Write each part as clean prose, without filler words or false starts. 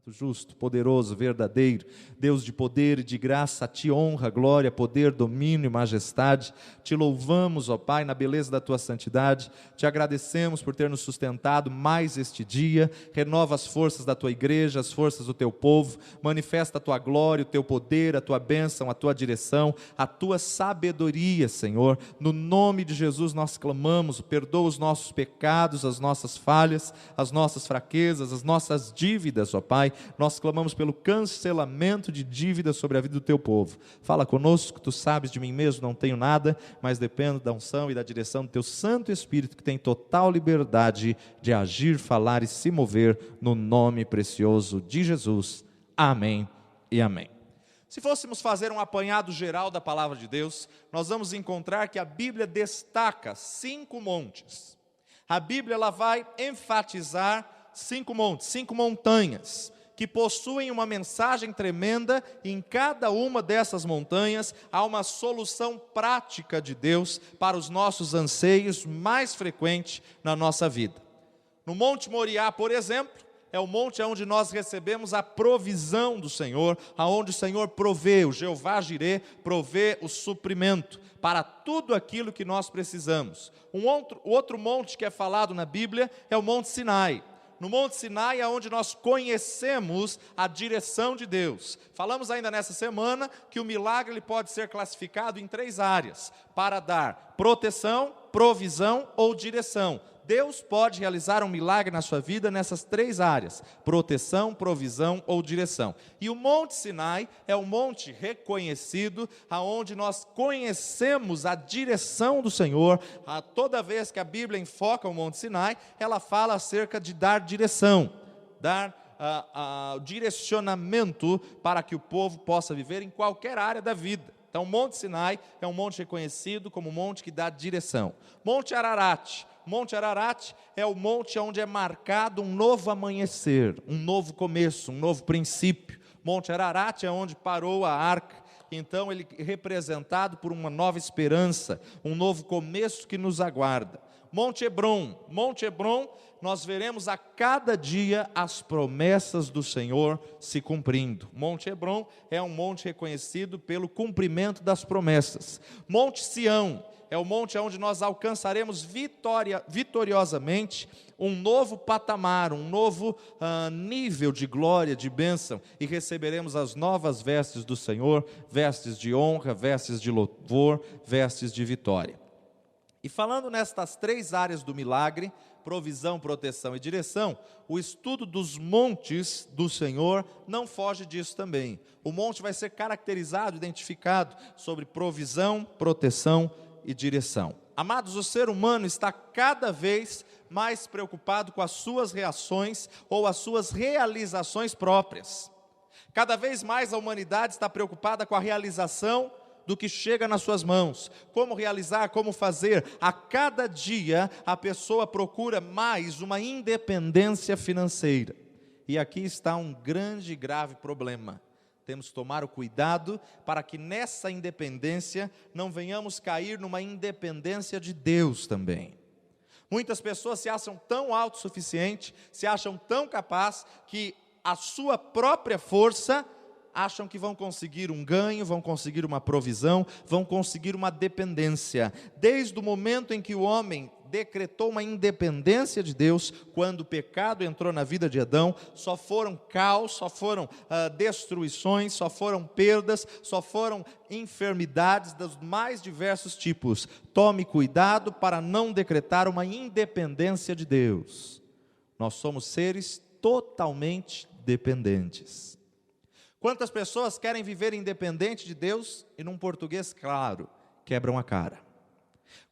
justo, poderoso, verdadeiro, Deus de poder e de graça, a Ti honra, glória, poder, domínio e majestade. Te louvamos, ó Pai, na beleza da Tua santidade. Te agradecemos por ter nos sustentado mais este dia. Renova as forças da Tua igreja, as forças do Teu povo. Manifesta a Tua glória, o Teu poder, a Tua bênção, a Tua direção, a Tua sabedoria, Senhor. No nome de Jesus nós clamamos, perdoa os nossos pecados, as nossas falhas, as nossas fraquezas, as nossas dívidas, ó Pai. Nós clamamos pelo cancelamento de dívidas sobre a vida do Teu povo. Fala conosco, Tu sabes de mim mesmo, não tenho nada, mas dependo da unção e da direção do Teu Santo Espírito, que tem total liberdade de agir, falar e se mover, no nome precioso de Jesus. Amém e amém. Se fôssemos fazer um apanhado geral da palavra de Deus, nós vamos encontrar que a Bíblia destaca 5 montes. A Bíblia ela vai enfatizar 5 montes, 5 montanhas, que possuem uma mensagem tremenda. E em cada uma dessas montanhas há uma solução prática de Deus para os nossos anseios mais frequentes na nossa vida. No Monte Moriá, por exemplo, é o monte onde nós recebemos a provisão do Senhor, aonde o Senhor provê, o Jeová Jirê provê o suprimento para tudo aquilo que nós precisamos. Outro monte que é falado na Bíblia é o Monte Sinai. No Monte Sinai é onde nós conhecemos a direção de Deus. Falamos ainda nessa semana que o milagre ele pode ser classificado em 3 áreas, para dar proteção, provisão ou direção. Deus pode realizar um milagre na sua vida nessas 3 áreas: proteção, provisão ou direção. E o Monte Sinai é um monte reconhecido, aonde nós conhecemos a direção do Senhor. Toda vez que a Bíblia enfoca o Monte Sinai, ela fala acerca de dar direção, dar direcionamento para que o povo possa viver em qualquer área da vida. Então, o Monte Sinai é um monte reconhecido como um monte que dá direção. Monte Ararat. Monte Ararat é o monte onde é marcado um novo amanhecer, um novo começo, um novo princípio. Monte Ararat é onde parou a arca, então ele é representado por uma nova esperança, um novo começo que nos aguarda. Monte Hebron, nós veremos a cada dia as promessas do Senhor se cumprindo. Monte Hebron é um monte reconhecido pelo cumprimento das promessas. Monte Sião é o monte onde nós alcançaremos vitoriosamente um novo patamar, um novo nível de glória, de bênção, e receberemos as novas vestes do Senhor, vestes de honra, vestes de louvor, vestes de vitória. E falando nestas 3 áreas do milagre, provisão, proteção e direção, o estudo dos montes do Senhor não foge disso também. O monte vai ser caracterizado, identificado sobre provisão, proteção e direção. Amados, o ser humano está cada vez mais preocupado com as suas reações ou as suas realizações próprias. Cada vez mais a humanidade está preocupada com a realização do que chega nas suas mãos, como realizar, como fazer. A cada dia a pessoa procura mais uma independência financeira, e aqui está um grande e grave problema. Temos que tomar o cuidado para que nessa independência não venhamos cair numa independência de Deus também. Muitas pessoas se acham tão autossuficientes, se acham tão capazes, que a sua própria força acham que vão conseguir um ganho, vão conseguir uma provisão, vão conseguir uma dependência. Desde o momento em que o homem decretou uma independência de Deus, quando o pecado entrou na vida de Adão, só foram caos, só foram destruições, só foram perdas, só foram enfermidades dos mais diversos tipos. Tome cuidado para não decretar uma independência de Deus. Nós somos seres totalmente dependentes. Quantas pessoas querem viver independente de Deus e, num português claro, quebram a cara?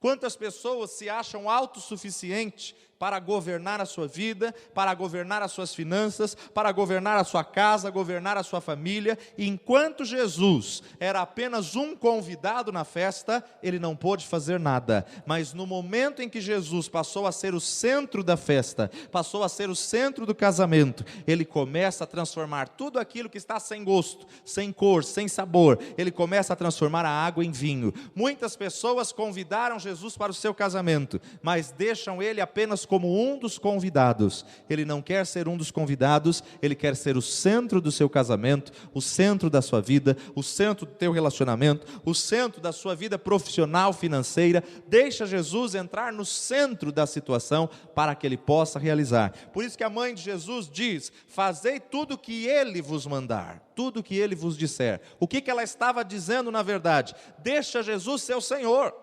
Quantas pessoas se acham autossuficientes para governar a sua vida, para governar as suas finanças, para governar a sua casa, governar a sua família, e enquanto Jesus era apenas um convidado na festa, ele não pôde fazer nada. Mas no momento em que Jesus passou a ser o centro da festa, passou a ser o centro do casamento, ele começa a transformar tudo aquilo que está sem gosto, sem cor, sem sabor, ele começa a transformar a água em vinho. Muitas pessoas convidaram Jesus Jesus para o seu casamento, mas deixam ele apenas como um dos convidados. Ele não quer ser um dos convidados, ele quer ser o centro do seu casamento, o centro da sua vida, o centro do teu relacionamento, o centro da sua vida profissional, financeira. Deixa Jesus entrar no centro da situação para que ele possa realizar. Por isso que a mãe de Jesus diz: fazei tudo o que ele vos mandar, tudo o que ele vos disser. O que ela estava dizendo na verdade? Deixa Jesus ser o Senhor,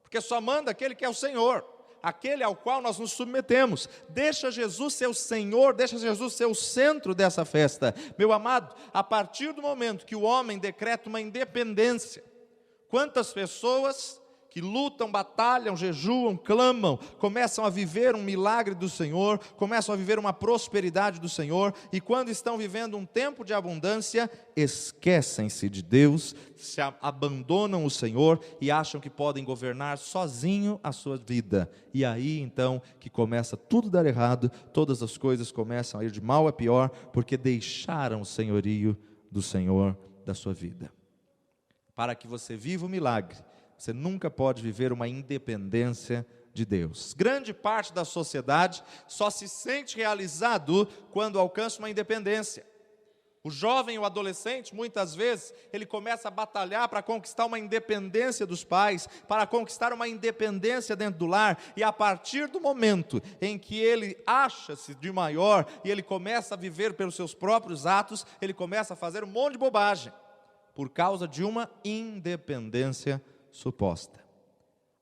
porque só manda aquele que é o Senhor, aquele ao qual nós nos submetemos. Deixa Jesus ser o Senhor, deixa Jesus ser o centro dessa festa. Meu amado, a partir do momento que o homem decreta uma independência, quantas pessoas que lutam, batalham, jejuam, clamam, começam a viver um milagre do Senhor, começam a viver uma prosperidade do Senhor, e quando estão vivendo um tempo de abundância, esquecem-se de Deus, se abandonam o Senhor e acham que podem governar sozinho a sua vida. E aí então que começa tudo a dar errado, todas as coisas começam a ir de mal a pior, porque deixaram o senhorio do Senhor da sua vida. Para que você viva o milagre, você nunca pode viver uma independência de Deus. Grande parte da sociedade só se sente realizado quando alcança uma independência. O jovem, o adolescente, muitas vezes, ele começa a batalhar para conquistar uma independência dos pais, para conquistar uma independência dentro do lar, e a partir do momento em que ele acha-se de maior, e ele começa a viver pelos seus próprios atos, ele começa a fazer um monte de bobagem, por causa de uma independência suposta.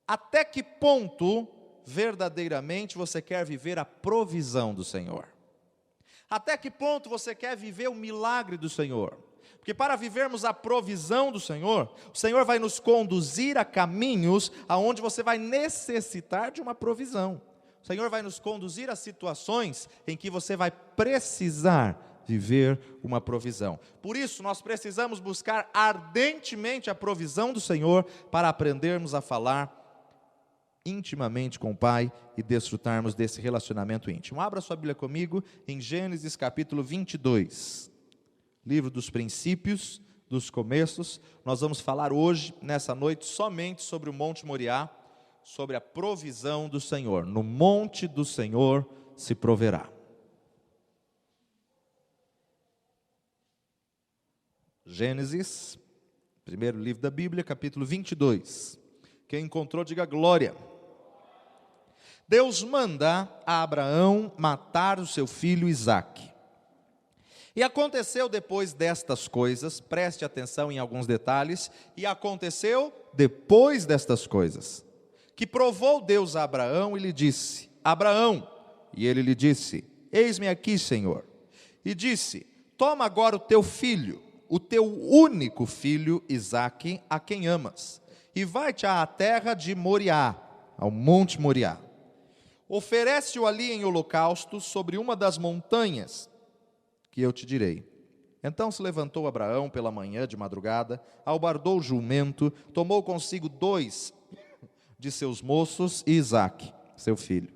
Até que ponto verdadeiramente você quer viver a provisão do Senhor? Até que ponto você quer viver o milagre do Senhor? Porque para vivermos a provisão do Senhor, o Senhor vai nos conduzir a caminhos aonde você vai necessitar de uma provisão. O Senhor vai nos conduzir a situações em que você vai precisar viver uma provisão. Por isso nós precisamos buscar ardentemente a provisão do Senhor para aprendermos a falar intimamente com o Pai e desfrutarmos desse relacionamento íntimo. Abra sua Bíblia comigo em Gênesis capítulo 22, livro dos princípios, dos começos. Nós vamos falar hoje, nessa noite, somente sobre o Monte Moriá, sobre a provisão do Senhor. No monte do Senhor se proverá. Gênesis, primeiro livro da Bíblia, capítulo 22. Quem encontrou, diga glória. Deus manda a Abraão matar o seu filho Isaque. E aconteceu depois destas coisas, preste atenção em alguns detalhes, e aconteceu depois destas coisas, que provou Deus a Abraão e lhe disse: Abraão, e ele lhe disse: eis-me aqui, Senhor. E disse: toma agora o teu filho, o teu único filho Isaque, a quem amas, e vai-te à terra de Moriá, ao monte Moriá. Oferece-o ali em holocausto sobre uma das montanhas que eu te direi. Então se levantou Abraão pela manhã de madrugada, albardou o jumento, tomou consigo 2 de seus moços e Isaque, seu filho.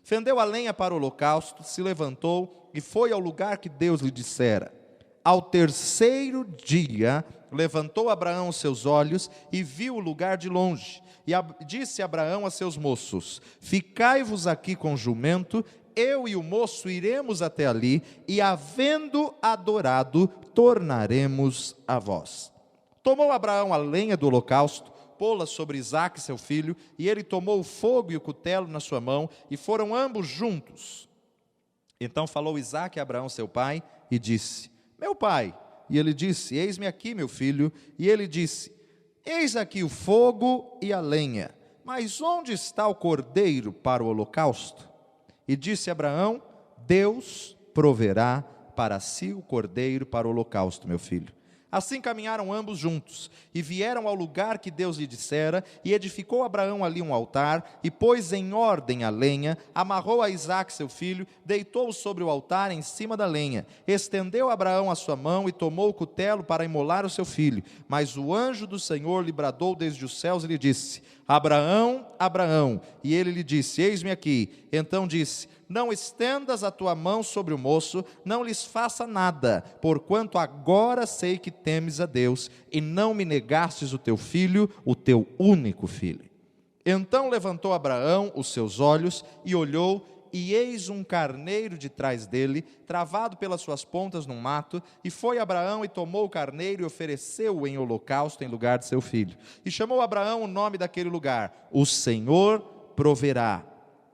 Fendeu a lenha para o holocausto, se levantou e foi ao lugar que Deus lhe dissera. Ao terceiro dia, levantou Abraão os seus olhos e viu o lugar de longe. E disse Abraão a seus moços: ficai-vos aqui com o jumento, eu e o moço iremos até ali, e havendo adorado, tornaremos a vós. Tomou Abraão a lenha do holocausto, pô-la sobre Isaque seu filho, e ele tomou o fogo e o cutelo na sua mão, e foram ambos juntos. Então falou Isaque a Abraão seu pai, e disse: meu pai. E ele disse: eis-me aqui, meu filho. E ele disse: eis aqui o fogo e a lenha, mas onde está o cordeiro para o holocausto? E disse Abraão: Deus proverá para si o cordeiro para o holocausto, meu filho. Assim caminharam ambos juntos, e vieram ao lugar que Deus lhe dissera, e edificou Abraão ali um altar, e pôs em ordem a lenha, amarrou a Isaque seu filho, deitou-o sobre o altar em cima da lenha, estendeu Abraão a sua mão, e tomou o cutelo para imolar o seu filho. Mas o anjo do Senhor lhe bradou desde os céus, e lhe disse: Abraão, Abraão. E ele lhe disse: eis-me aqui. Então disse: não estendas a tua mão sobre o moço, não lhes faça nada, porquanto agora sei que temes a Deus, e não me negastes o teu filho, o teu único filho. Então levantou Abraão os seus olhos e olhou, e eis um carneiro de trás dele, travado pelas suas pontas num mato, e foi Abraão e tomou o carneiro e ofereceu-o em holocausto em lugar de seu filho. E chamou Abraão o nome daquele lugar: O Senhor proverá.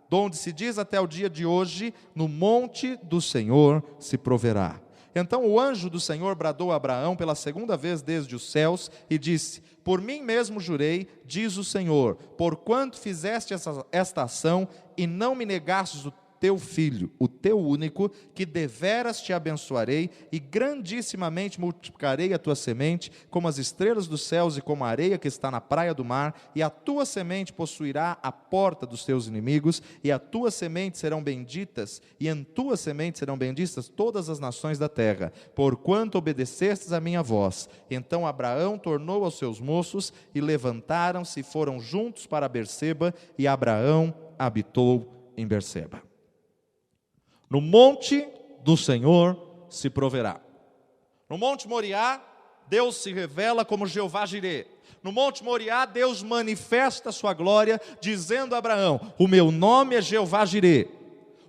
Donde se diz até o dia de hoje: no monte do Senhor se proverá. Então o anjo do Senhor bradou a Abraão pela segunda vez desde os céus e disse: por mim mesmo jurei, diz o Senhor, porquanto fizeste esta ação e não me negastes o teu filho, o teu único, que deveras te abençoarei e grandissimamente multiplicarei a tua semente, como as estrelas dos céus e como a areia que está na praia do mar, e a tua semente possuirá a porta dos teus inimigos, e a tua semente serão benditas, e em tua semente serão benditas todas as nações da terra, porquanto obedecestes a minha voz. Então Abraão tornou aos seus moços, e levantaram-se e foram juntos para Berseba, e Abraão habitou em Berseba. No monte do Senhor se proverá. No monte Moriá, Deus se revela como Jeová Jirê. No monte Moriá, Deus manifesta a sua glória, dizendo a Abraão: o meu nome é Jeová Jirê.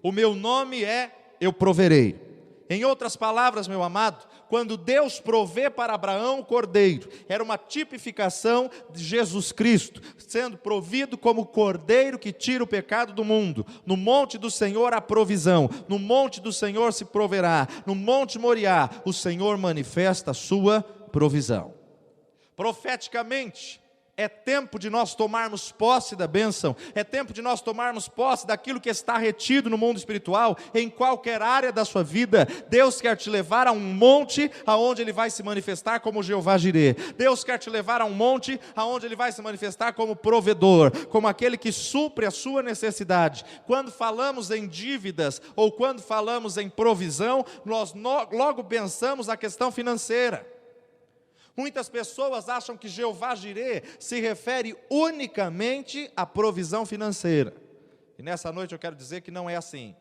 O meu nome é eu proverei. Em outras palavras, meu amado, quando Deus provê para Abraão o cordeiro, era uma tipificação de Jesus Cristo, sendo provido como cordeiro que tira o pecado do mundo. No monte do Senhor há provisão, no monte do Senhor se proverá, no monte Moriá o Senhor manifesta a sua provisão. Profeticamente, é tempo de nós tomarmos posse da bênção, é tempo de nós tomarmos posse daquilo que está retido no mundo espiritual, em qualquer área da sua vida. Deus quer te levar a um monte, aonde Ele vai se manifestar como Jeová Jirê. Deus quer te levar a um monte, aonde Ele vai se manifestar como provedor, como aquele que supre a sua necessidade. Quando falamos em dívidas, ou quando falamos em provisão, nós logo pensamos na questão financeira. Muitas pessoas acham que Jeová Jirê se refere unicamente à provisão financeira. E nessa noite eu quero dizer que não é assim.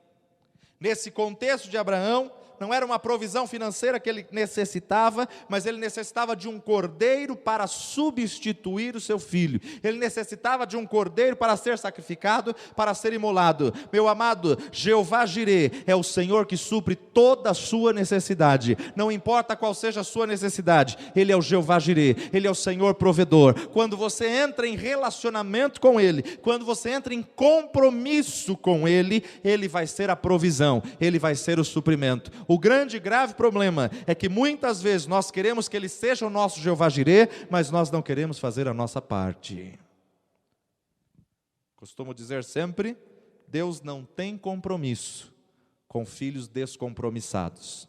Nesse contexto de Abraão, não era uma provisão financeira que ele necessitava, mas ele necessitava de um cordeiro para substituir o seu filho. Ele necessitava de um cordeiro para ser sacrificado, para ser imolado. Meu amado, Jeová Jirê é o Senhor que supre toda a sua necessidade. Não importa qual seja a sua necessidade, Ele é o Jeová Jirê, Ele é o Senhor provedor. Quando você entra em relacionamento com Ele, quando você entra em compromisso com Ele, Ele vai ser a provisão, Ele vai ser o suprimento. O grande e grave problema é que muitas vezes nós queremos que Ele seja o nosso Jeová Jirê, mas nós não queremos fazer a nossa parte. Costumo dizer sempre: Deus não tem compromisso com filhos descompromissados.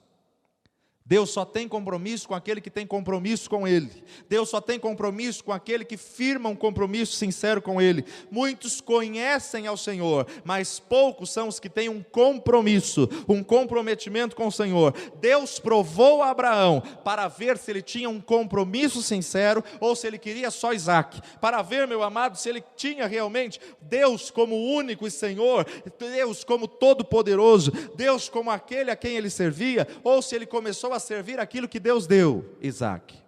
Deus só tem compromisso com aquele que tem compromisso com Ele. Deus só tem compromisso com aquele que firma um compromisso sincero com Ele. Muitos conhecem ao Senhor, mas poucos são os que têm um compromisso, um comprometimento com o Senhor. Deus provou a Abraão para ver se ele tinha um compromisso sincero ou se ele queria só Isaac. Para ver, meu amado, se ele tinha realmente Deus como único e Senhor, Deus como todo-poderoso, Deus como aquele a quem ele servia, ou se ele começou a servir aquilo que Deus deu, Isaac.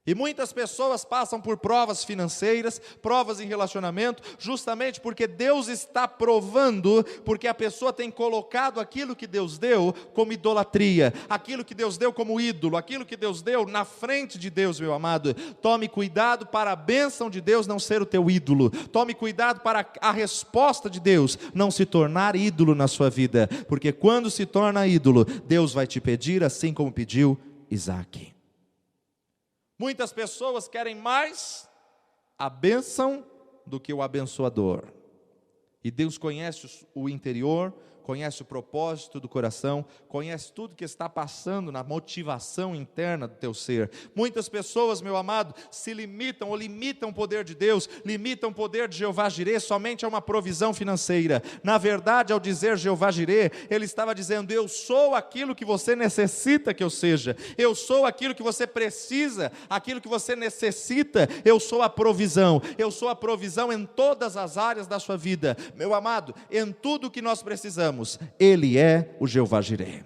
E muitas pessoas passam por provas financeiras, provas em relacionamento, justamente porque Deus está provando, porque a pessoa tem colocado aquilo que Deus deu como idolatria, aquilo que Deus deu como ídolo, aquilo que Deus deu na frente de Deus, meu amado. Tome cuidado para a bênção de Deus não ser o teu ídolo. Tome cuidado para a resposta de Deus não se tornar ídolo na sua vida, porque quando se torna ídolo, Deus vai te pedir assim como pediu Isaac. Muitas pessoas querem mais a bênção do que o abençoador. E Deus conhece o interior, conhece o propósito do coração, conhece tudo que está passando na motivação interna do teu ser. Muitas pessoas, meu amado, se limitam ou limitam o poder de Deus, limitam o poder de Jeová Jirê somente a uma provisão financeira. Na verdade, ao dizer Jeová Jirê, ele estava dizendo: eu sou aquilo que você necessita que eu seja, eu sou aquilo que você precisa, aquilo que você necessita, eu sou a provisão em todas as áreas da sua vida. Meu amado, em tudo que nós precisamos, Ele é o Jeová Jirê.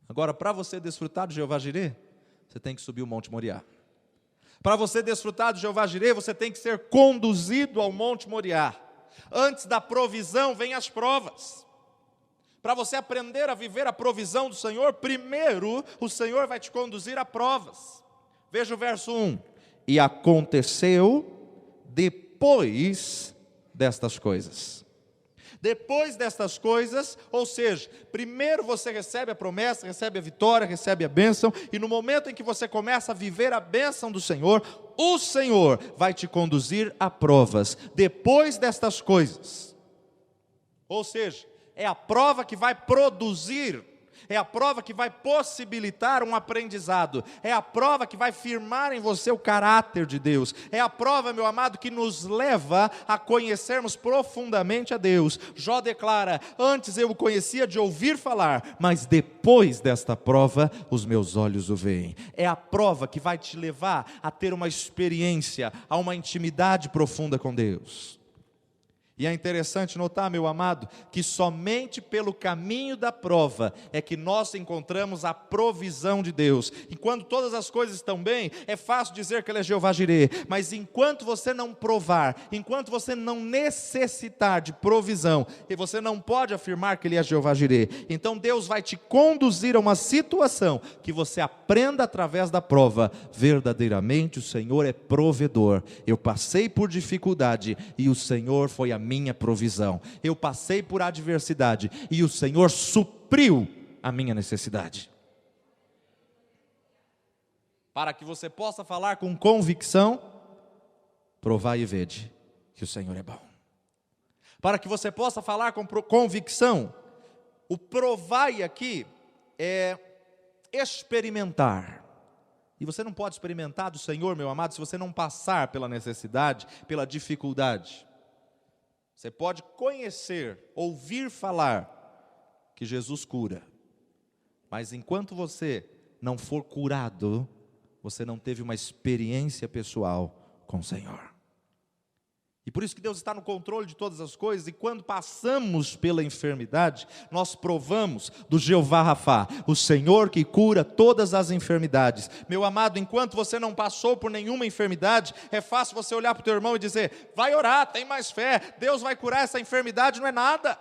Agora, para você desfrutar do Jeová Jirê, você tem que subir o Monte Moriá. Para você desfrutar do Jeová Jireh, você tem que ser conduzido ao Monte Moriá. Antes da provisão, vem as provas. Para você aprender a viver a provisão do Senhor, primeiro o Senhor vai te conduzir a provas. Veja o verso 1. E aconteceu depois destas coisas. Depois destas coisas, ou seja, primeiro você recebe a promessa, recebe a vitória, recebe a bênção, e no momento em que você começa a viver a bênção do Senhor, o Senhor vai te conduzir a provas. Depois destas coisas, ou seja, é a prova que vai produzir, é a prova que vai possibilitar um aprendizado, é a prova que vai firmar em você o caráter de Deus, é a prova, meu amado, que nos leva a conhecermos profundamente a Deus. Jó declara: antes eu o conhecia de ouvir falar, mas depois desta prova os meus olhos o veem. É a prova que vai te levar a ter uma experiência, a uma intimidade profunda com Deus. E é interessante notar, meu amado, que somente pelo caminho da prova é que nós encontramos a provisão de Deus. E quando todas as coisas estão bem, é fácil dizer que Ele é Jeová Jireh, mas enquanto você não provar, enquanto você não necessitar de provisão, e você não pode afirmar que Ele é Jeová Jireh, então Deus vai te conduzir a uma situação que você aprenda através da prova: verdadeiramente o Senhor é provedor. Eu passei por dificuldade e o Senhor foi a minha provisão. Eu passei por adversidade e o Senhor supriu a minha necessidade. Para que você possa falar com convicção, provai e vede que o Senhor é bom. Para que você possa falar com convicção, o provai aqui é experimentar. E você não pode experimentar do Senhor, meu amado, se você não passar pela necessidade, pela dificuldade. Você pode conhecer, ouvir falar que Jesus cura, mas enquanto você não for curado, você não teve uma experiência pessoal com o Senhor. E por isso que Deus está no controle de todas as coisas, e quando passamos pela enfermidade, nós provamos do Jeová Rafá, o Senhor que cura todas as enfermidades. Meu amado, enquanto você não passou por nenhuma enfermidade, é fácil você olhar para o teu irmão e dizer: vai orar, tem mais fé, Deus vai curar essa enfermidade, não é nada.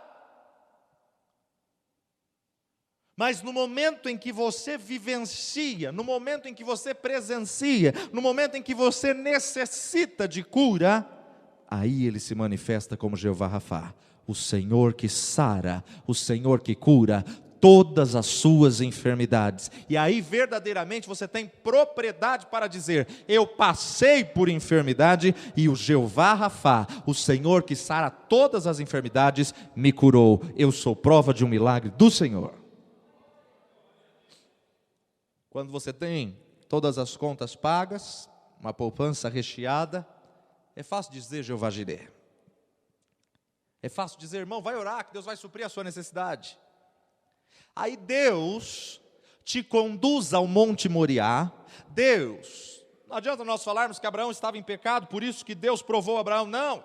Mas no momento em que você vivencia, no momento em que você presencia, no momento em que você necessita de cura, aí Ele se manifesta como Jeová Rafá, o Senhor que sara, o Senhor que cura todas as suas enfermidades. E aí verdadeiramente você tem propriedade para dizer: eu passei por enfermidade e o Jeová Rafá, o Senhor que sara todas as enfermidades, me curou. Eu sou prova de um milagre do Senhor. Quando você tem todas as contas pagas, uma poupança recheada, é fácil dizer Jeová Jireh. É fácil dizer: irmão, vai orar que Deus vai suprir a sua necessidade. Aí Deus te conduz ao Monte Moriá. Deus, não adianta nós falarmos que Abraão estava em pecado, por isso que Deus provou Abraão, não.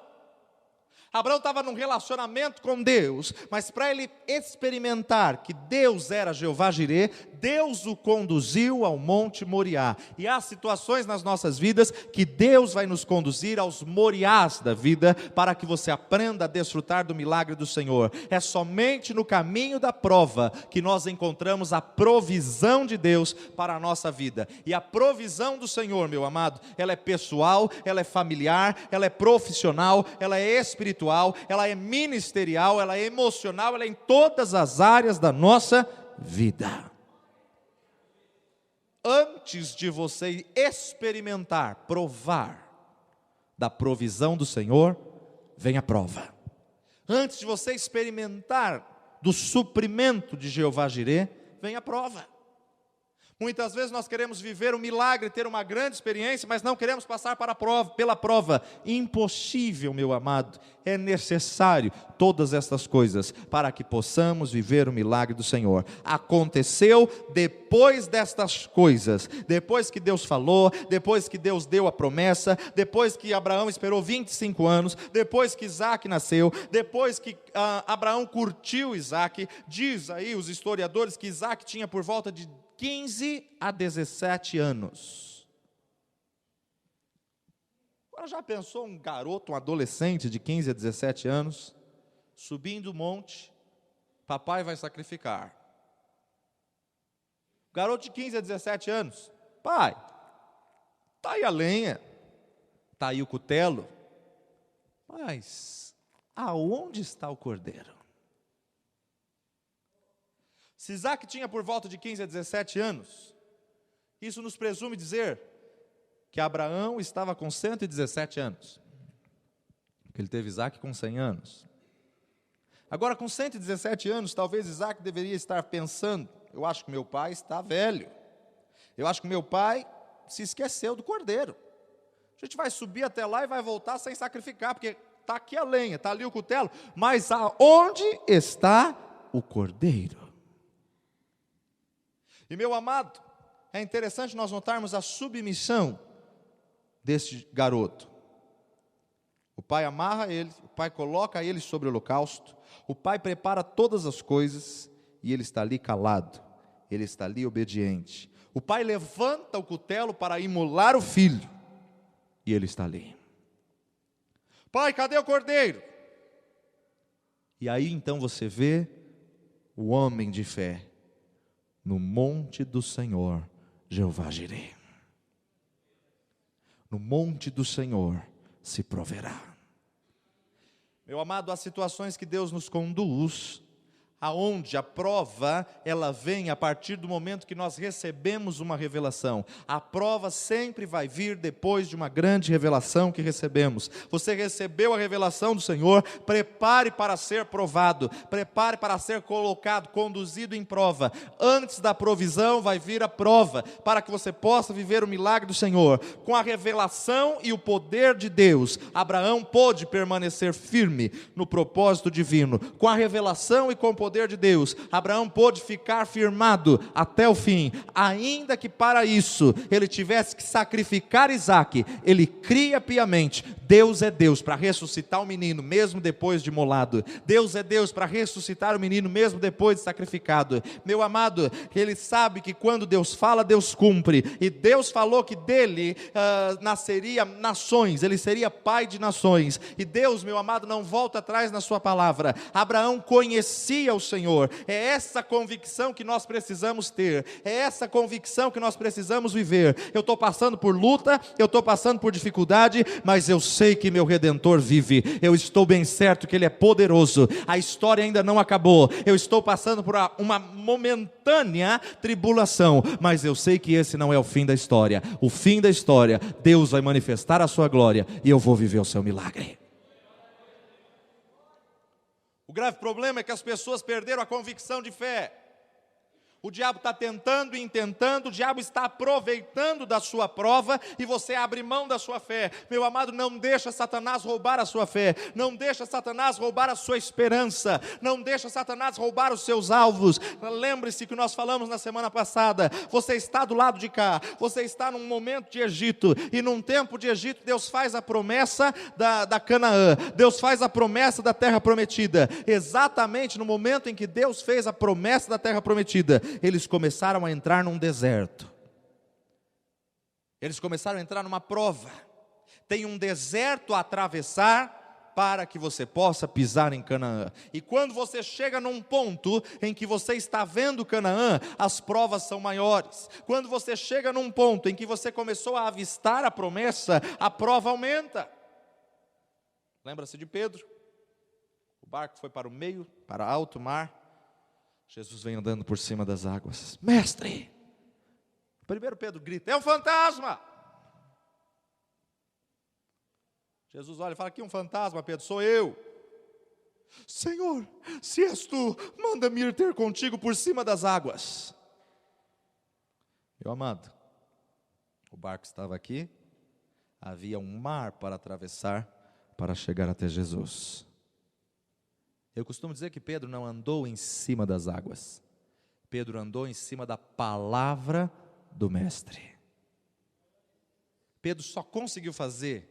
Abraão estava num relacionamento com Deus, mas para ele experimentar que Deus era Jeová Jireh, Deus o conduziu ao Monte Moriá. E há situações nas nossas vidas que Deus vai nos conduzir aos Moriás da vida, para que você aprenda a desfrutar do milagre do Senhor. É somente no caminho da prova que nós encontramos a provisão de Deus para a nossa vida. E a provisão do Senhor, meu amado, ela é pessoal, ela é familiar, ela é profissional, ela é espiritual, ela é ministerial, ela é emocional, ela é em todas as áreas da nossa vida. Antes de você experimentar, provar da provisão do Senhor, vem a prova. Antes de você experimentar do suprimento de Jeová Jireh, vem a prova. Muitas vezes nós queremos viver um milagre, ter uma grande experiência, mas não queremos passar pela prova. Impossível, meu amado. É necessário todas estas coisas para que possamos viver o milagre do Senhor. Aconteceu depois destas coisas, depois que Deus falou, depois que Deus deu a promessa, depois que Abraão esperou 25 anos, depois que Isaac nasceu, depois que Abraão curtiu Isaac. Diz aí os historiadores que Isaac tinha por volta de 15 a 17 anos. Agora já pensou um garoto, um adolescente de 15 a 17 anos, subindo o monte, papai vai sacrificar. Garoto de 15 a 17 anos, pai, está aí a lenha, está aí o cutelo, mas aonde está o cordeiro? Se Isaque tinha por volta de 15 a 17 anos, isso nos presume dizer que Abraão estava com 117 anos, porque ele teve Isaque com 100 anos. Agora, com 117 anos, talvez Isaque deveria estar pensando: eu acho que meu pai está velho, eu acho que meu pai se esqueceu do cordeiro. A gente vai subir até lá e vai voltar sem sacrificar, porque está aqui a lenha, está ali o cutelo, mas aonde está o cordeiro? E meu amado, é interessante nós notarmos a submissão deste garoto. O pai amarra ele, o pai coloca ele sobre o holocausto, o pai prepara todas as coisas, e ele está ali calado, ele está ali obediente. O pai levanta o cutelo para imolar o filho, e ele está ali. Pai, cadê o cordeiro? E aí então você vê o homem de fé: no monte do Senhor, Jeová Jireh. No monte do Senhor se proverá. Meu amado, há situações que Deus nos conduz, aonde a prova, ela vem a partir do momento que nós recebemos uma revelação. A prova sempre vai vir depois de uma grande revelação que recebemos. Você recebeu a revelação do Senhor, prepare para ser provado, prepare para ser colocado, conduzido em prova. Antes da provisão vai vir a prova, para que você possa viver o milagre do Senhor. Com a revelação e o poder de Deus, Abraão pôde permanecer firme no propósito divino. Com a revelação e com o poder de Deus, Abraão pôde ficar firmado até o fim, ainda que para isso ele tivesse que sacrificar Isaque. Ele cria piamente: Deus é Deus para ressuscitar o menino mesmo depois de imolado. Deus é Deus para ressuscitar o menino mesmo depois de sacrificado. Meu amado, ele sabe que quando Deus fala, Deus cumpre, e Deus falou que dele nasceria nações, ele seria pai de nações, e Deus, meu amado, não volta atrás na sua palavra. Abraão conhecia o Senhor. É essa convicção que nós precisamos ter, é essa convicção que nós precisamos viver. Eu estou passando por luta, eu estou passando por dificuldade, mas eu sei que meu Redentor vive, eu estou bem certo que Ele é poderoso. A história ainda não acabou, eu estou passando por uma momentânea tribulação, mas eu sei que esse não é o fim da história. O fim da história, Deus vai manifestar a sua glória, e eu vou viver o seu milagre. O grave problema é que as pessoas perderam a convicção de fé. O diabo está tentando e intentando, o diabo está aproveitando da sua prova, e você abre mão da sua fé. Meu amado, não deixa Satanás roubar a sua fé, não deixa Satanás roubar a sua esperança, não deixa Satanás roubar os seus alvos. Lembre-se que nós falamos na semana passada: você está do lado de cá, você está num momento de Egito, e num tempo de Egito Deus faz a promessa da Canaã, Deus faz a promessa da terra prometida. Exatamente no momento em que Deus fez a promessa da terra prometida, eles começaram a entrar num deserto, eles começaram a entrar numa prova. Tem um deserto a atravessar para que você possa pisar em Canaã. E quando você chega num ponto em que você está vendo Canaã, as provas são maiores. Quando você chega num ponto em que você começou a avistar a promessa, a prova aumenta. Lembra-se de Pedro? O barco foi para o meio, para alto mar. Jesus vem andando por cima das águas. Mestre! Primeiro Pedro grita: é um fantasma! Jesus olha e fala: que um fantasma, Pedro? Sou eu. Senhor, se és tu, manda-me ir ter contigo por cima das águas. Meu amado, o barco estava aqui, havia um mar para atravessar, para chegar até Jesus. Eu costumo dizer que Pedro não andou em cima das águas, Pedro andou em cima da palavra do Mestre. Pedro só conseguiu fazer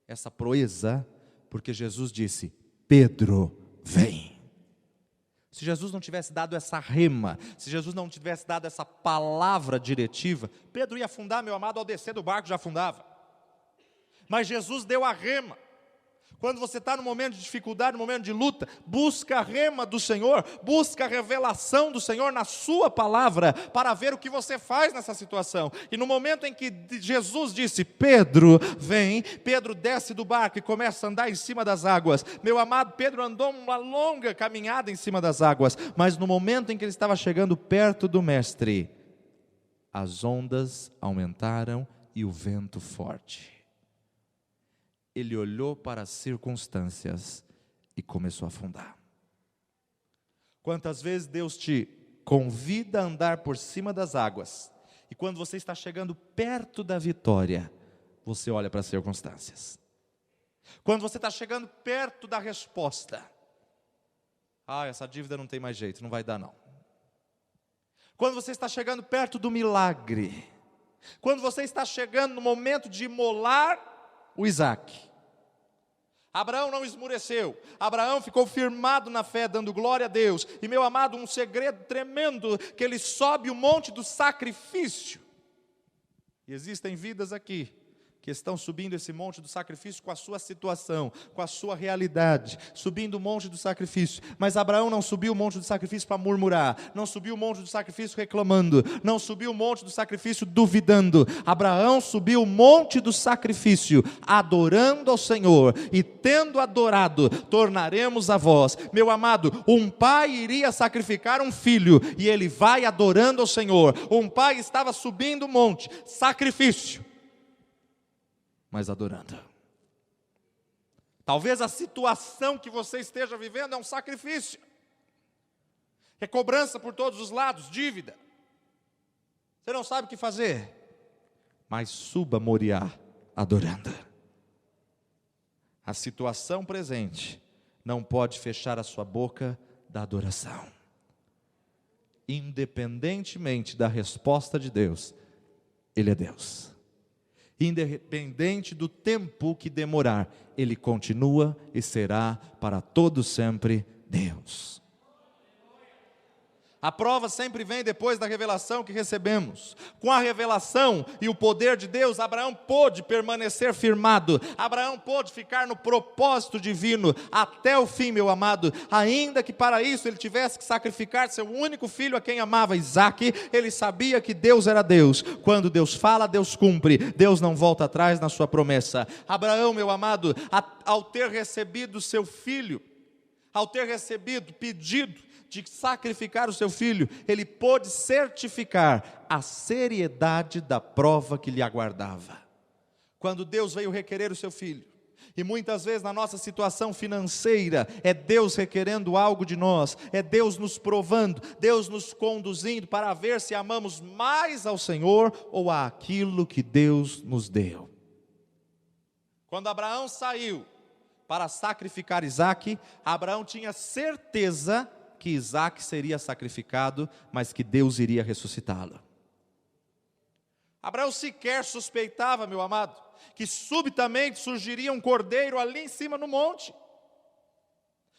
essa proeza porque Jesus disse: Pedro, vem. Se Jesus não tivesse dado essa rema, se Jesus não tivesse dado essa palavra diretiva, Pedro ia afundar, meu amado. Ao descer do barco já afundava. Mas Jesus deu a rema. Quando você está no momento de dificuldade, no momento de luta, busca a rema do Senhor, busca a revelação do Senhor na sua palavra, para ver o que você faz nessa situação. E no momento em que Jesus disse, Pedro, vem, Pedro desce do barco e começa a andar em cima das águas. Meu amado, Pedro andou uma longa caminhada em cima das águas, mas no momento em que ele estava chegando perto do Mestre, as ondas aumentaram e o vento forte. Ele olhou para as circunstâncias e começou a afundar. Quantas vezes Deus te convida a andar por cima das águas, e quando você está chegando perto da vitória, você olha para as circunstâncias. Quando você está chegando perto da resposta, essa dívida não tem mais jeito, não vai dar não. Quando você está chegando perto do milagre, quando você está chegando no momento de imolar o Isaac, Abraão não esmureceu, Abraão ficou firmado na fé, dando glória a Deus. E meu amado, um segredo tremendo, que ele sobe o monte do sacrifício. E existem vidas aqui que estão subindo esse monte do sacrifício com a sua situação, com a sua realidade, subindo o monte do sacrifício. Mas Abraão não subiu o monte do sacrifício para murmurar, não subiu o monte do sacrifício reclamando, não subiu o monte do sacrifício duvidando. Abraão subiu o monte do sacrifício adorando ao Senhor, e tendo adorado, tornaremos a vós. Meu amado, um pai iria sacrificar um filho, e ele vai adorando ao Senhor. Um pai estava subindo o monte, sacrifício, mas adorando. Talvez a situação que você esteja vivendo é um sacrifício, é cobrança por todos os lados, dívida, você não sabe o que fazer, mas suba Moriá adorando. A situação presente não pode fechar a sua boca da adoração. Independentemente da resposta de Deus, Ele é Deus. Independente do tempo que demorar, Ele continua e será para todo sempre Deus. A prova sempre vem depois da revelação que recebemos. Com a revelação e o poder de Deus, Abraão pôde permanecer firmado. Abraão pôde ficar no propósito divino até o fim, meu amado. Ainda que para isso ele tivesse que sacrificar seu único filho a quem amava, Isaque, ele sabia que Deus era Deus. Quando Deus fala, Deus cumpre. Deus não volta atrás na sua promessa. Abraão, meu amado, ao ter recebido seu filho, ao ter recebido pedido de sacrificar o seu filho, ele pôde certificar a seriedade da prova que lhe aguardava. Quando Deus veio requerer o seu filho, e muitas vezes na nossa situação financeira, é Deus requerendo algo de nós, é Deus nos provando, Deus nos conduzindo para ver se amamos mais ao Senhor ou àquilo que Deus nos deu. Quando Abraão saiu para sacrificar Isaque, Abraão tinha certeza que Isaque seria sacrificado, mas que Deus iria ressuscitá-lo. Abraão sequer suspeitava, meu amado, que subitamente surgiria um cordeiro ali em cima no monte.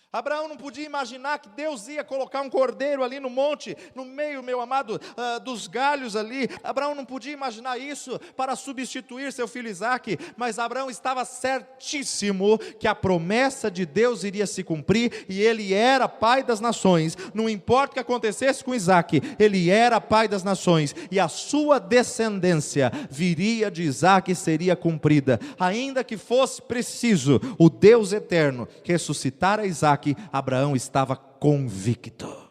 Abraão não podia imaginar que Deus ia colocar um cordeiro ali no monte, no meio, meu amado, dos galhos ali. Abraão não podia imaginar isso para substituir seu filho Isaque, mas Abraão estava certíssimo que a promessa de Deus iria se cumprir, e ele era pai das nações. Não importa o que acontecesse com Isaque, ele era pai das nações, e a sua descendência viria de Isaque e seria cumprida. Ainda que fosse preciso o Deus eterno ressuscitar a Isaque, Abraão estava convicto.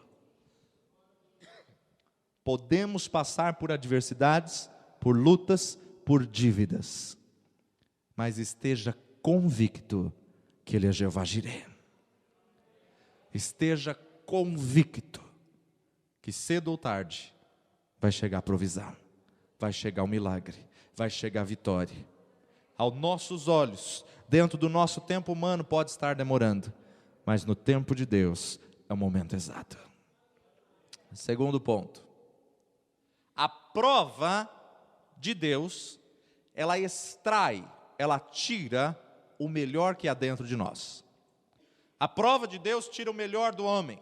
Podemos passar por adversidades, por lutas, por dívidas, mas esteja convicto que Ele é Jeová Jireh. Esteja convicto que cedo ou tarde vai chegar a provisão, vai chegar o milagre, vai chegar a vitória. Aos nossos olhos, dentro do nosso tempo humano, pode estar demorando, mas no tempo de Deus é o momento exato. Segundo ponto, a prova de Deus, ela extrai, ela tira o melhor que há dentro de nós. A prova de Deus tira o melhor do homem.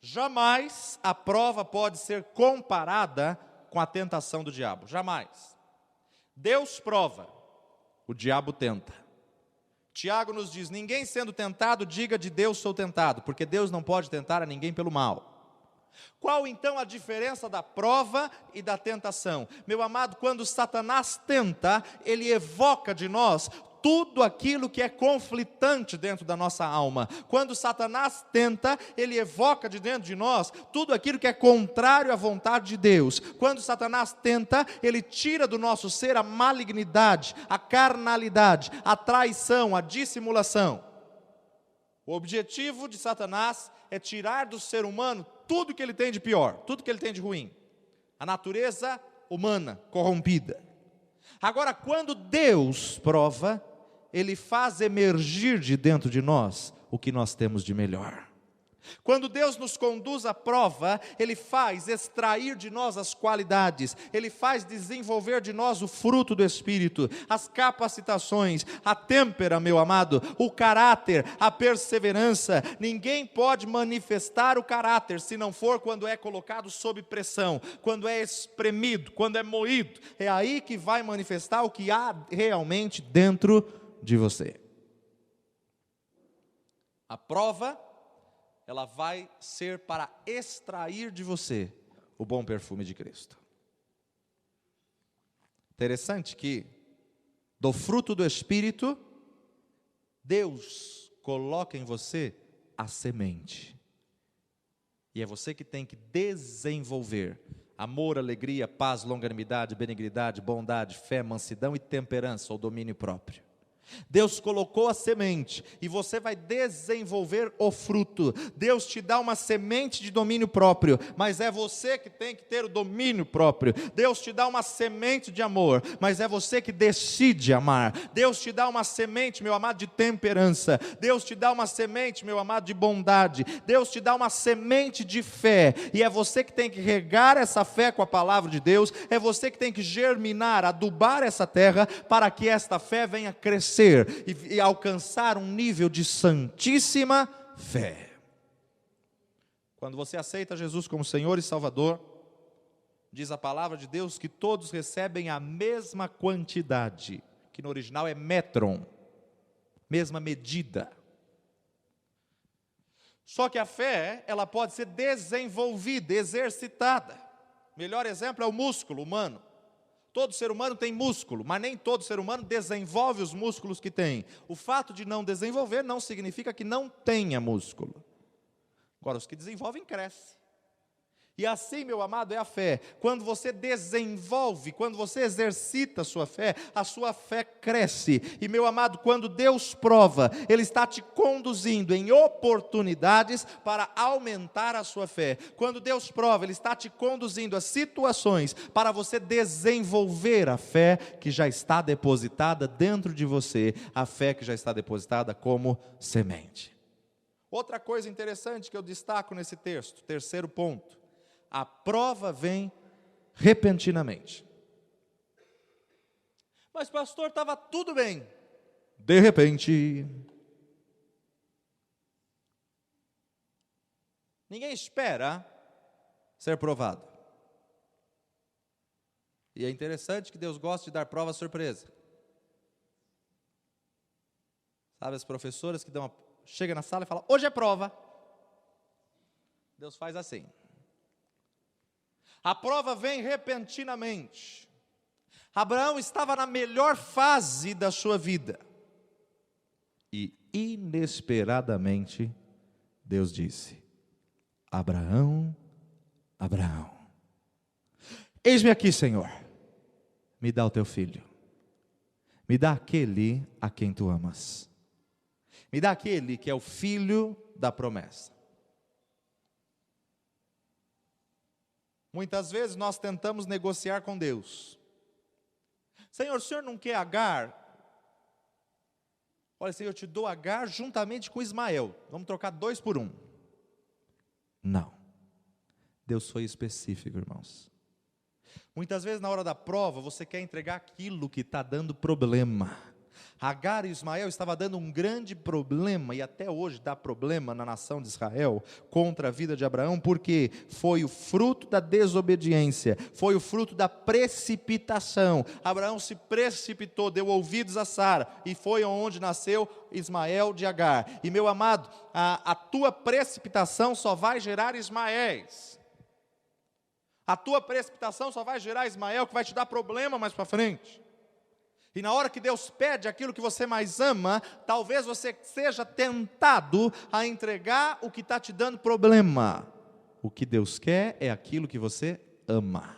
Jamais a prova pode ser comparada com a tentação do diabo, jamais. Deus prova, o diabo tenta. Tiago nos diz: ninguém sendo tentado, diga de Deus sou tentado, porque Deus não pode tentar a ninguém pelo mal. Qual então a diferença da prova e da tentação? Meu amado, quando Satanás tenta, ele evoca de nós tudo aquilo que é conflitante dentro da nossa alma. Quando Satanás tenta, ele evoca de dentro de nós tudo aquilo que é contrário à vontade de Deus. Quando Satanás tenta, ele tira do nosso ser a malignidade, a carnalidade, a traição, a dissimulação. O objetivo de Satanás é tirar do ser humano tudo que ele tem de pior, tudo que ele tem de ruim. A natureza humana corrompida. Agora, quando Deus prova, Ele faz emergir de dentro de nós o que nós temos de melhor. Quando Deus nos conduz à prova, Ele faz extrair de nós as qualidades, Ele faz desenvolver de nós o fruto do Espírito, as capacitações, a têmpera, meu amado, o caráter, a perseverança. Ninguém pode manifestar o caráter se não for quando é colocado sob pressão, quando é espremido, quando é moído. É aí que vai manifestar o que há realmente dentro de você. A prova, ela vai ser para extrair de você o bom perfume de Cristo. Interessante que, do fruto do Espírito, Deus coloca em você a semente. E é você que tem que desenvolver amor, alegria, paz, longanimidade, benignidade, bondade, fé, mansidão e temperança, ou domínio próprio. Deus colocou a semente e você vai desenvolver o fruto. Deus te dá uma semente de domínio próprio, mas é você que tem que ter o domínio próprio. Deus te dá uma semente de amor, mas é você que decide amar. Deus te dá uma semente, meu amado, de temperança. Deus te dá uma semente, meu amado, de bondade. Deus te dá uma semente de fé, e é você que tem que regar essa fé com a palavra de Deus. É você que tem que germinar, adubar essa terra, para que esta fé venha crescer e alcançar um nível de santíssima fé. Quando você aceita Jesus como Senhor e Salvador, diz a palavra de Deus que todos recebem a mesma quantidade, que no original é metron, mesma medida. Só que a fé, ela pode ser desenvolvida, exercitada. Melhor exemplo é o músculo humano. Todo ser humano tem músculo, mas nem todo ser humano desenvolve os músculos que tem. O fato de não desenvolver não significa que não tenha músculo. Agora, os que desenvolvem, crescem. E assim, meu amado, é a fé. Quando você desenvolve, quando você exercita a sua fé cresce. E, meu amado, quando Deus prova, Ele está te conduzindo em oportunidades para aumentar a sua fé. Quando Deus prova, Ele está te conduzindo a situações para você desenvolver a fé que já está depositada dentro de você, a fé que já está depositada como semente. Outra coisa interessante que eu destaco nesse texto, terceiro ponto: a prova vem repentinamente. Mas pastor, estava tudo bem. De repente. Ninguém espera ser provado. E é interessante que Deus gosta de dar prova surpresa. Sabe as professoras que chega na sala e falam: hoje é prova. Deus faz assim. A prova vem repentinamente. Abraão estava na melhor fase da sua vida. E inesperadamente, Deus disse: Abraão, Abraão. Eis-me aqui, Senhor. Me dá o teu filho. Me dá aquele a quem tu amas. Me dá aquele que é o filho da promessa. Muitas vezes nós tentamos negociar com Deus. Senhor, o Senhor não quer Agar? Olha, Senhor, eu te dou Agar juntamente com Ismael. Vamos trocar 2 por 1. Não. Deus foi específico, irmãos. Muitas vezes na hora da prova você quer entregar aquilo que está dando problema. Agar e Ismael estava dando um grande problema, e até hoje dá problema na nação de Israel, contra a vida de Abraão, porque foi o fruto da desobediência, foi o fruto da precipitação. Abraão se precipitou, deu ouvidos a Sara, e foi onde nasceu Ismael de Agar. E meu amado, a tua precipitação só vai gerar Ismaéis. A tua precipitação só vai gerar Ismael, que vai te dar problema mais para frente. E na hora que Deus pede aquilo que você mais ama, talvez você seja tentado a entregar o que está te dando problema. O que Deus quer é aquilo que você ama.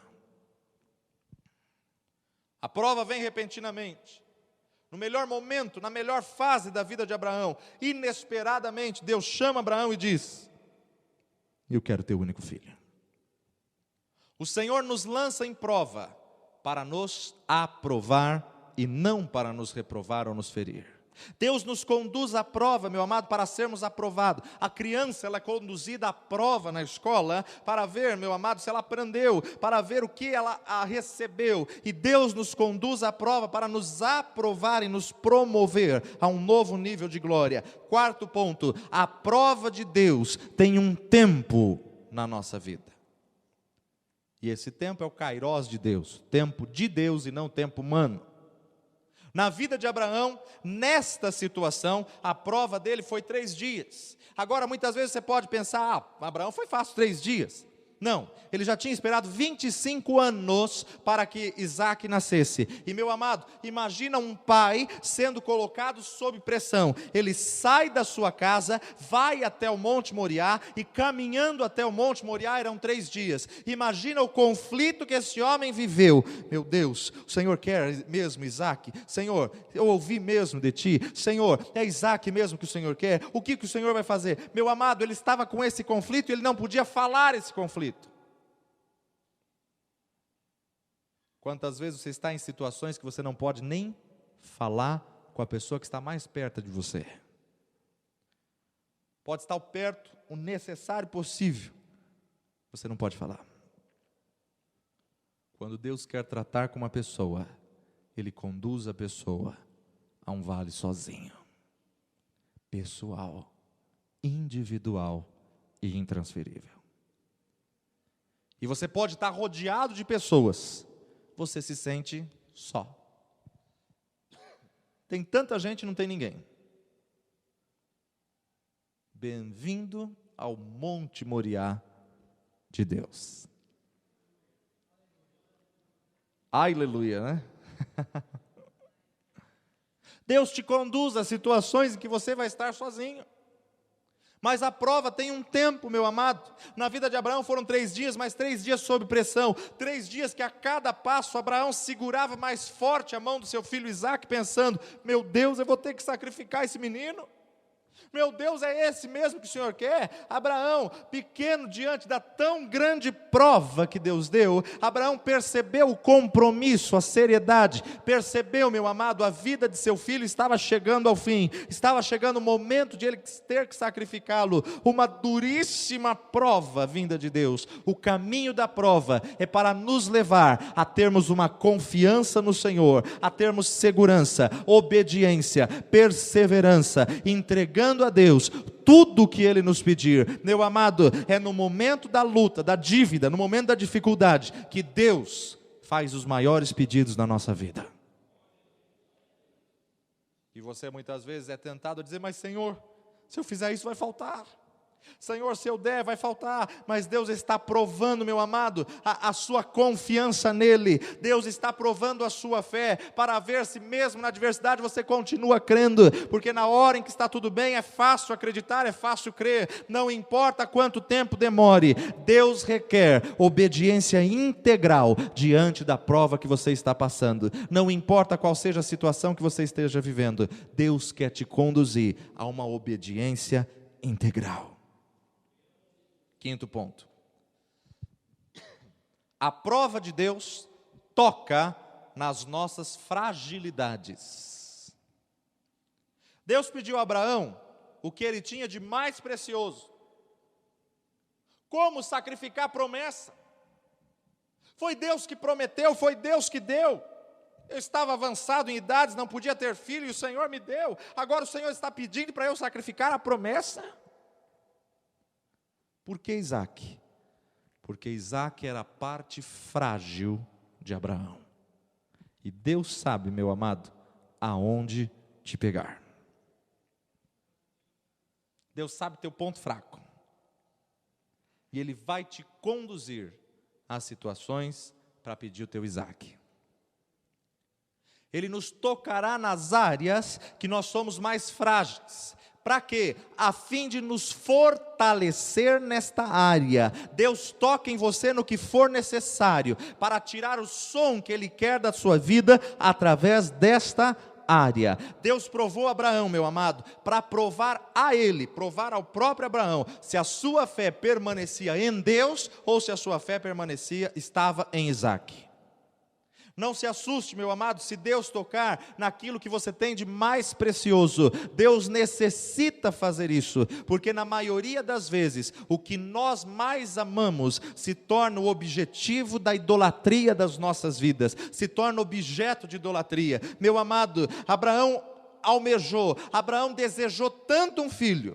A prova vem repentinamente. No melhor momento, na melhor fase da vida de Abraão, inesperadamente, Deus chama Abraão e diz: eu quero teu único filho. O Senhor nos lança em prova para nos aprovar e não para nos reprovar ou nos ferir. Deus nos conduz à prova, meu amado, para sermos aprovados. A criança, ela é conduzida à prova na escola, para ver, meu amado, se ela aprendeu, para ver o que ela recebeu. E Deus nos conduz à prova para nos aprovar e nos promover a um novo nível de glória. Quarto ponto, a prova de Deus tem um tempo na nossa vida. E esse tempo é o Kairós de Deus, tempo de Deus e não tempo humano. Na vida de Abraão, nesta situação, a prova dele foi 3 dias. Agora, muitas vezes você pode pensar, Abraão foi fácil 3 dias. Não, ele já tinha esperado 25 anos para que Isaac nascesse. E meu amado, imagina um pai sendo colocado sob pressão. Ele sai da sua casa, vai até o Monte Moriá, e caminhando até o Monte Moriá eram 3 dias. Imagina o conflito que esse homem viveu. Meu Deus, o Senhor quer mesmo Isaac? Senhor, eu ouvi mesmo de ti. Senhor, é Isaac mesmo que o Senhor quer? O que o Senhor vai fazer? Meu amado, ele estava com esse conflito e ele não podia falar esse conflito. Quantas vezes você está em situações que você não pode nem falar com a pessoa que está mais perto de você? Pode estar perto o necessário possível, você não pode falar. Quando Deus quer tratar com uma pessoa, Ele conduz a pessoa a um vale sozinho, pessoal, individual e intransferível. E você pode estar rodeado de pessoas, você se sente só. Tem tanta gente e não tem ninguém. Bem-vindo ao Monte Moriá de Deus. Aleluia, né? Deus te conduz a situações em que você vai estar sozinho. Mas a prova tem um tempo, meu amado. Na vida de Abraão foram 3 dias, mas 3 dias sob pressão. 3 dias que a cada passo Abraão segurava mais forte a mão do seu filho Isaac, pensando: meu Deus, eu vou ter que sacrificar esse menino. Meu Deus, é esse mesmo que o Senhor quer? Abraão, pequeno diante da tão grande prova que Deus deu, Abraão percebeu o compromisso, a seriedade, percebeu, meu amado, a vida de seu filho estava chegando ao fim, estava chegando o momento de ele ter que sacrificá-lo. Uma duríssima prova vinda de Deus. O caminho da prova é para nos levar a termos uma confiança no Senhor, a termos segurança, obediência, perseverança, entregando a Deus tudo o que Ele nos pedir. Meu amado, é no momento da luta, da dívida, no momento da dificuldade, que Deus faz os maiores pedidos na nossa vida. E você muitas vezes é tentado a dizer: mas Senhor, se eu fizer isso vai faltar. Senhor, se eu der, vai faltar. Mas Deus está provando, meu amado, a sua confiança nele. Deus está provando a sua fé, para ver se mesmo na adversidade você continua crendo. Porque na hora em que está tudo bem, é fácil acreditar, é fácil crer. Não importa quanto tempo demore, Deus requer obediência integral diante da prova que você está passando. Não importa qual seja a situação que você esteja vivendo, Deus quer te conduzir a uma obediência integral. Quinto ponto. A prova de Deus toca nas nossas fragilidades. Deus pediu a Abraão o que ele tinha de mais precioso. Como sacrificar a promessa? Foi Deus que prometeu, foi Deus que deu. Eu estava avançado em idades, não podia ter filho, e o Senhor me deu. Agora o Senhor está pedindo para eu sacrificar a promessa. Por que Isaque? Porque Isaque era a parte frágil de Abraão. E Deus sabe, meu amado, aonde te pegar. Deus sabe teu ponto fraco. E Ele vai te conduzir às situações para pedir o teu Isaque. Ele nos tocará nas áreas que nós somos mais frágeis. Para quê? A fim de nos fortalecer nesta área. Deus toca em você no que for necessário, para tirar o som que Ele quer da sua vida, através desta área. Deus provou Abraão, meu amado, para provar a ele, provar ao próprio Abraão, se a sua fé permanecia em Deus, ou se a sua fé estava em Isaque. Não se assuste, meu amado, se Deus tocar naquilo que você tem de mais precioso. Deus necessita fazer isso, porque na maioria das vezes, o que nós mais amamos se torna o objetivo da idolatria das nossas vidas, se torna objeto de idolatria. Meu amado, Abraão almejou, Abraão desejou tanto um filho,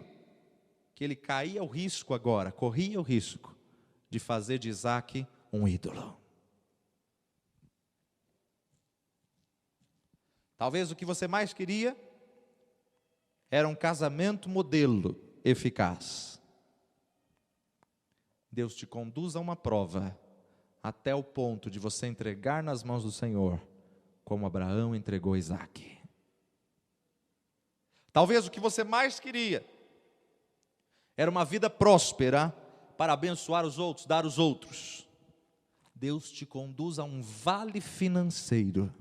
que ele corria o risco de fazer de Isaque um ídolo. Talvez o que você mais queria era um casamento modelo eficaz. Deus te conduz a uma prova, até o ponto de você entregar nas mãos do Senhor, como Abraão entregou Isaque. Talvez o que você mais queria era uma vida próspera, para abençoar os outros, dar aos outros. Deus te conduz a um vale financeiro,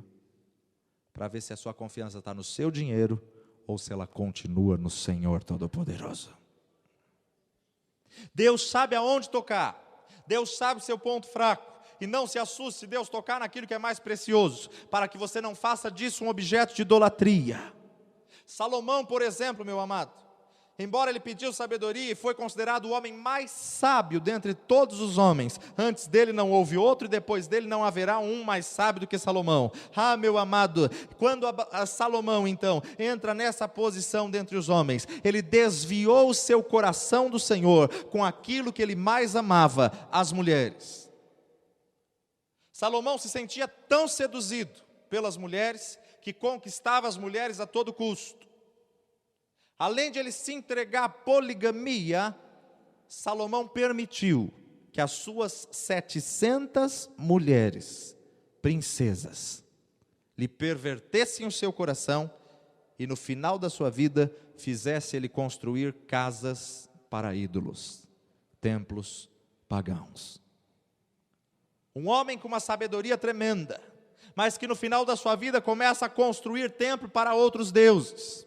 para ver se a sua confiança está no seu dinheiro, ou se ela continua no Senhor Todo-Poderoso. Deus sabe aonde tocar, Deus sabe o seu ponto fraco, e não se assuste se Deus tocar naquilo que é mais precioso, para que você não faça disso um objeto de idolatria. Salomão, por exemplo, meu amado, embora ele pediu sabedoria e foi considerado o homem mais sábio dentre todos os homens, antes dele não houve outro e depois dele não haverá um mais sábio do que Salomão. Ah, meu amado, quando Salomão então entra nessa posição dentre os homens, ele desviou o seu coração do Senhor com aquilo que ele mais amava, as mulheres. Salomão se sentia tão seduzido pelas mulheres, que conquistava as mulheres a todo custo. Além de ele se entregar à poligamia, Salomão permitiu que as suas 700 mulheres, princesas, lhe pervertessem o seu coração e no final da sua vida fizesse ele construir casas para ídolos, templos pagãos. Um homem com uma sabedoria tremenda, mas que no final da sua vida começa a construir templo para outros deuses.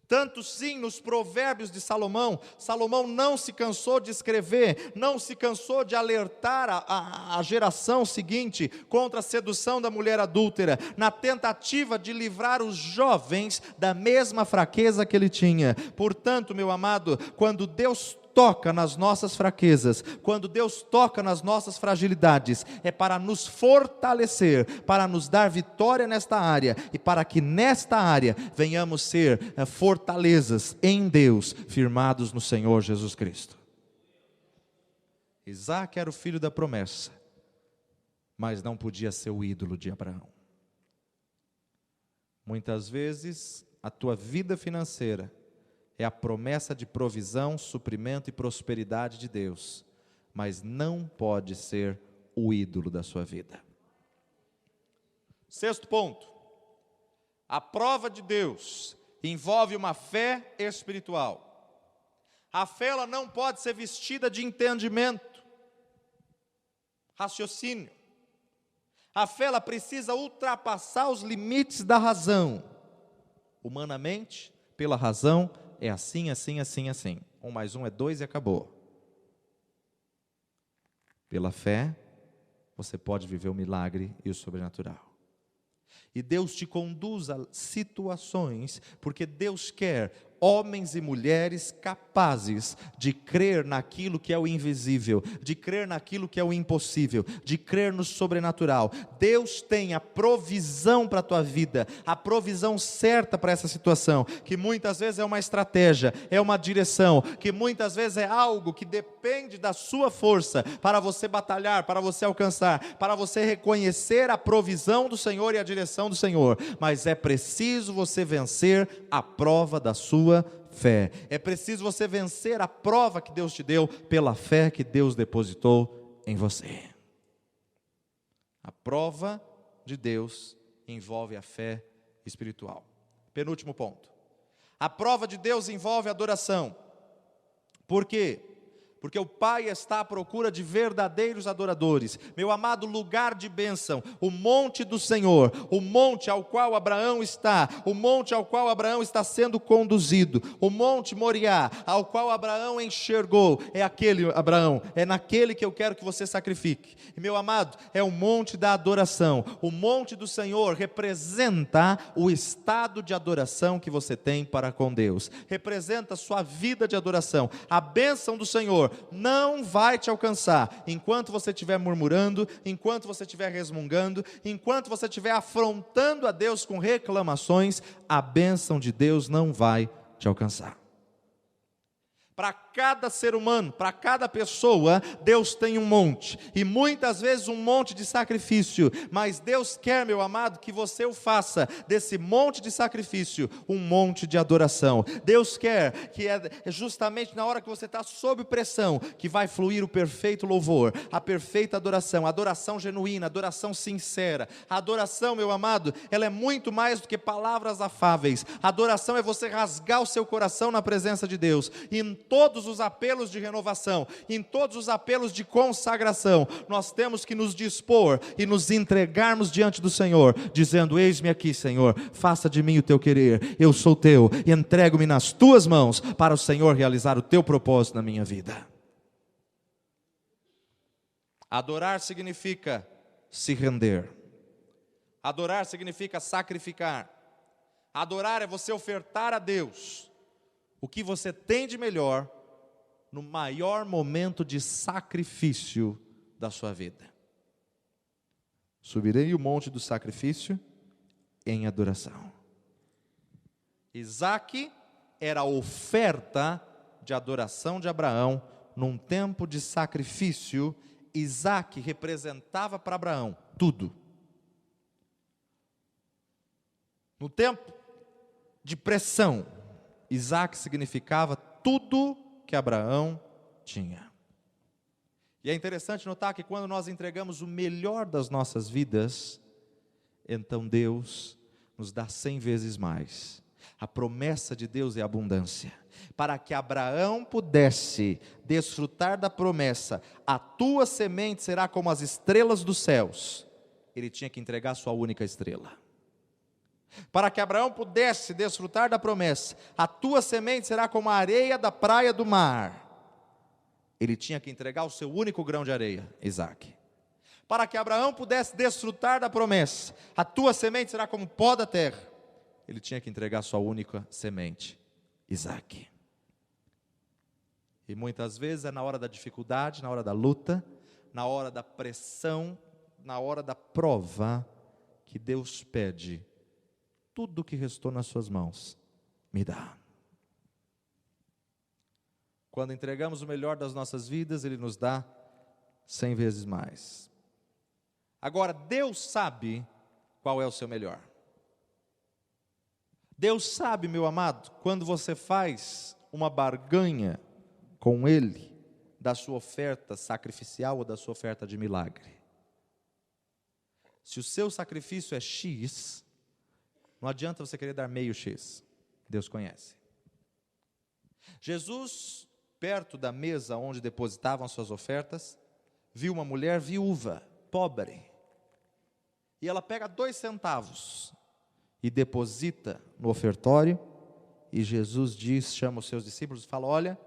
Tanto sim, nos provérbios de Salomão, Salomão não se cansou de escrever, não se cansou de alertar a geração seguinte contra a sedução da mulher adúltera, na tentativa de livrar os jovens da mesma fraqueza que ele tinha. Portanto, meu amado, quando Deus toca nas nossas fraquezas, quando Deus toca nas nossas fragilidades, é para nos fortalecer, para nos dar vitória nesta área, e para que nesta área venhamos ser fortalezas em Deus, firmados no Senhor Jesus Cristo. Isaque era o filho da promessa, mas não podia ser o ídolo de Abraão. Muitas vezes a tua vida financeira é a promessa de provisão, suprimento e prosperidade de Deus, mas não pode ser o ídolo da sua vida. Sexto ponto, a prova de Deus envolve uma fé espiritual. A fé ela não pode ser vestida de entendimento, raciocínio. A fé ela precisa ultrapassar os limites da razão. Humanamente, pela razão, é assim, assim, assim, assim. 1 mais 1 é 2 e acabou. Pela fé, você pode viver o milagre e o sobrenatural. E Deus te conduz a situações, porque Deus quer homens e mulheres capazes de crer naquilo que é o invisível, de crer naquilo que é o impossível, de crer no sobrenatural. Deus tem a provisão para a tua vida, a provisão certa para essa situação, que muitas vezes é uma estratégia, é uma direção, que muitas vezes é algo que depende da sua força, para você batalhar, para você alcançar, para você reconhecer a provisão do Senhor e a direção do Senhor. Mas é preciso você vencer a prova da sua fé. É preciso você vencer a prova que Deus te deu pela fé que Deus depositou em você. A prova de Deus envolve a fé espiritual. Penúltimo ponto. A prova de Deus envolve adoração. Por quê? Porque o Pai está à procura de verdadeiros adoradores. Meu amado, lugar de bênção, o monte do Senhor, o monte ao qual Abraão está, o monte ao qual Abraão está sendo conduzido, o monte Moriá, ao qual Abraão enxergou, é aquele, Abraão, é naquele que eu quero que você sacrifique. E meu amado, é o monte da adoração. O monte do Senhor representa o estado de adoração que você tem para com Deus, representa a sua vida de adoração. A bênção do Senhor não vai te alcançar enquanto você estiver murmurando, enquanto você estiver resmungando, enquanto você estiver afrontando a Deus com reclamações. A bênção de Deus não vai te alcançar. Para cada ser humano, para cada pessoa, Deus tem um monte, e muitas vezes um monte de sacrifício, mas Deus quer, meu amado, que você o faça desse monte de sacrifício um monte de adoração. Deus quer que é justamente na hora que você está sob pressão, que vai fluir o perfeito louvor, a perfeita adoração, adoração genuína, adoração sincera. A adoração, meu amado, ela é muito mais do que palavras afáveis. A adoração é você rasgar o seu coração na presença de Deus, e em todos os apelos de renovação, em todos os apelos de consagração, nós temos que nos dispor e nos entregarmos diante do Senhor, dizendo: eis-me aqui, Senhor, faça de mim o teu querer, eu sou teu, e entrego-me nas tuas mãos, para o Senhor realizar o teu propósito na minha vida. Adorar significa se render, adorar significa sacrificar, adorar é você ofertar a Deus o que você tem de melhor no maior momento de sacrifício da sua vida. Subirei o monte do sacrifício em adoração. Isaque era a oferta de adoração de Abraão num tempo de sacrifício. Isaque representava para Abraão tudo. No tempo de pressão, Isaque significava tudo que Abraão tinha. E é interessante notar que quando nós entregamos o melhor das nossas vidas, então Deus nos dá 100 vezes mais. A promessa de Deus é abundância. Para que Abraão pudesse desfrutar da promessa, a tua semente será como as estrelas dos céus, ele tinha que entregar sua única estrela. Para que Abraão pudesse desfrutar da promessa, a tua semente será como a areia da praia do mar, ele tinha que entregar o seu único grão de areia, Isaque. Para que Abraão pudesse desfrutar da promessa, a tua semente será como o pó da terra, ele tinha que entregar sua única semente, Isaque. E muitas vezes é na hora da dificuldade, na hora da luta, na hora da pressão, na hora da prova, que Deus pede: tudo que restou nas suas mãos, me dá. Quando entregamos o melhor das nossas vidas, Ele nos dá 100 vezes mais. Agora, Deus sabe qual é o seu melhor. Deus sabe, meu amado, quando você faz uma barganha com Ele, da sua oferta sacrificial ou da sua oferta de milagre. Se o seu sacrifício é X, não adianta você querer dar meio X. Deus conhece. Jesus, perto da mesa onde depositavam suas ofertas, viu uma mulher viúva, pobre. E ela pega 2 centavos e deposita no ofertório. E Jesus chama os seus discípulos e fala: olha,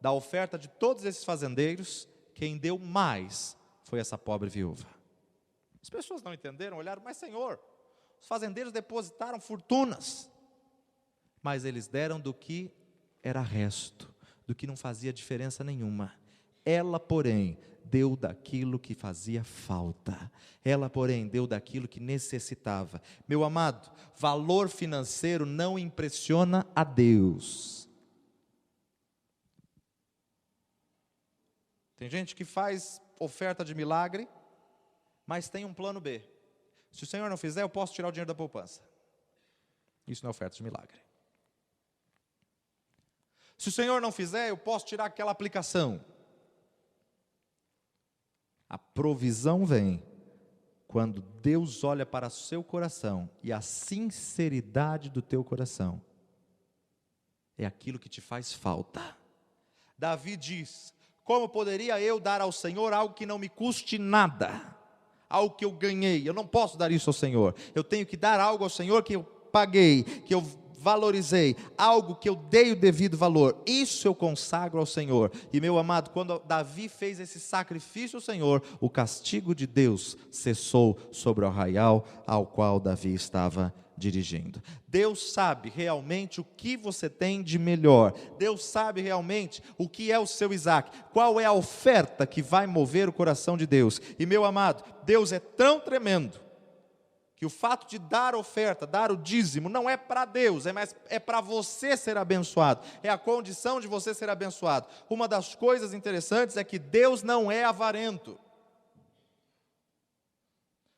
da oferta de todos esses fazendeiros, quem deu mais foi essa pobre viúva. As pessoas não entenderam, olharam: mas Senhor, os fazendeiros depositaram fortunas, mas eles deram do que era resto, do que não fazia diferença nenhuma. Ela, porém, deu daquilo que fazia falta. Ela, porém, deu daquilo que necessitava. Meu amado, valor financeiro não impressiona a Deus. Tem gente que faz oferta de milagre, mas tem um plano B. Se o Senhor não fizer, eu posso tirar o dinheiro da poupança. Isso não é oferta de milagre. Se o Senhor não fizer, eu posso tirar aquela aplicação. A provisão vem quando Deus olha para o seu coração e a sinceridade do teu coração é aquilo que te faz falta. Davi diz: como poderia eu dar ao Senhor algo que não me custe nada? Algo que eu ganhei, eu não posso dar isso ao Senhor. Eu tenho que dar algo ao Senhor que eu paguei, que eu valorizei, algo que eu dei o devido valor. Isso eu consagro ao Senhor. E meu amado, quando Davi fez esse sacrifício ao Senhor, o castigo de Deus cessou sobre o arraial ao qual Davi estava dirigindo. Deus sabe realmente o que você tem de melhor. Deus sabe realmente o que é o seu Isaac, qual é a oferta que vai mover o coração de Deus. E meu amado, Deus é tão tremendo que o fato de dar oferta, dar o dízimo, não é para Deus, é para você ser abençoado, é a condição de você ser abençoado. Uma das coisas interessantes é que Deus não é avarento.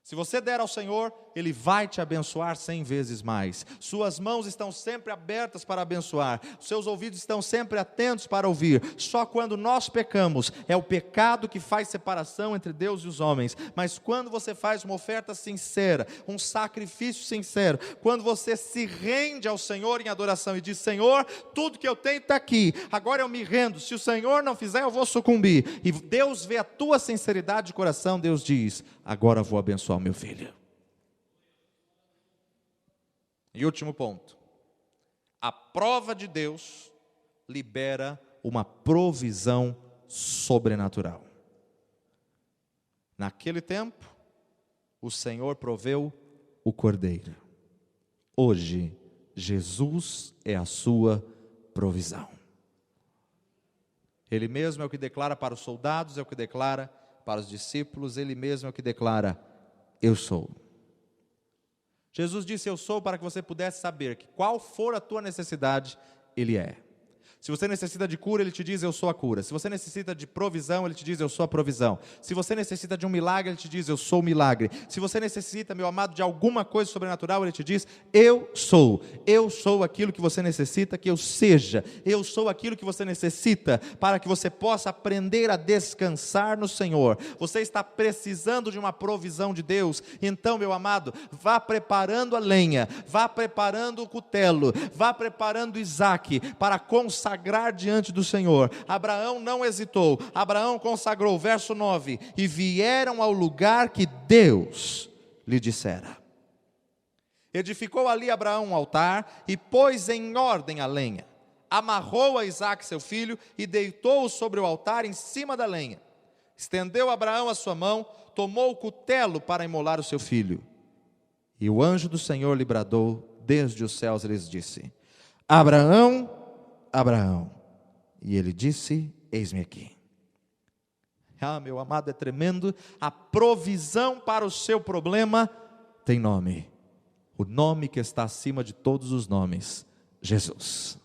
Se você der ao Senhor, Ele vai te abençoar 100 vezes mais. Suas mãos estão sempre abertas para abençoar. Seus ouvidos estão sempre atentos para ouvir. Só quando nós pecamos, é o pecado que faz separação entre Deus e os homens. Mas quando você faz uma oferta sincera, um sacrifício sincero, quando você se rende ao Senhor em adoração e diz: Senhor, tudo que eu tenho está aqui, agora eu me rendo. Se o Senhor não fizer, eu vou sucumbir. E Deus vê a tua sinceridade de coração. Deus diz: agora eu vou abençoar o meu filho. E último ponto: a prova de Deus libera uma provisão sobrenatural. Naquele tempo, o Senhor proveu o cordeiro. Hoje, Jesus é a sua provisão. Ele mesmo é o que declara para os soldados, é o que declara para os discípulos, Ele mesmo é o que declara: eu sou. Jesus disse: eu sou, para que você pudesse saber que qual for a tua necessidade, Ele é. Se você necessita de cura, Ele te diz: eu sou a cura. Se você necessita de provisão, Ele te diz: eu sou a provisão. Se você necessita de um milagre, Ele te diz: eu sou o milagre. Se você necessita, meu amado, de alguma coisa sobrenatural, Ele te diz: eu sou. Eu sou aquilo que você necessita que eu seja. Eu sou aquilo que você necessita para que você possa aprender a descansar no Senhor. Você está precisando de uma provisão de Deus? Então, meu amado, vá preparando a lenha, vá preparando o cutelo, vá preparando Isaac para consagrar diante do Senhor. Abraão não hesitou, Abraão consagrou, verso 9: e vieram ao lugar que Deus lhe dissera. Edificou ali Abraão um altar e pôs em ordem a lenha, amarrou a Isaac seu filho e deitou-o sobre o altar em cima da lenha. Estendeu Abraão a sua mão, tomou o cutelo para imolar o seu filho, e o anjo do Senhor lhe bradou desde os céus e lhes disse: Abraão, Abraão. E ele disse: eis-me aqui. Ah, meu amado, é tremendo. A provisão para o seu problema tem nome. O nome que está acima de todos os nomes: Jesus.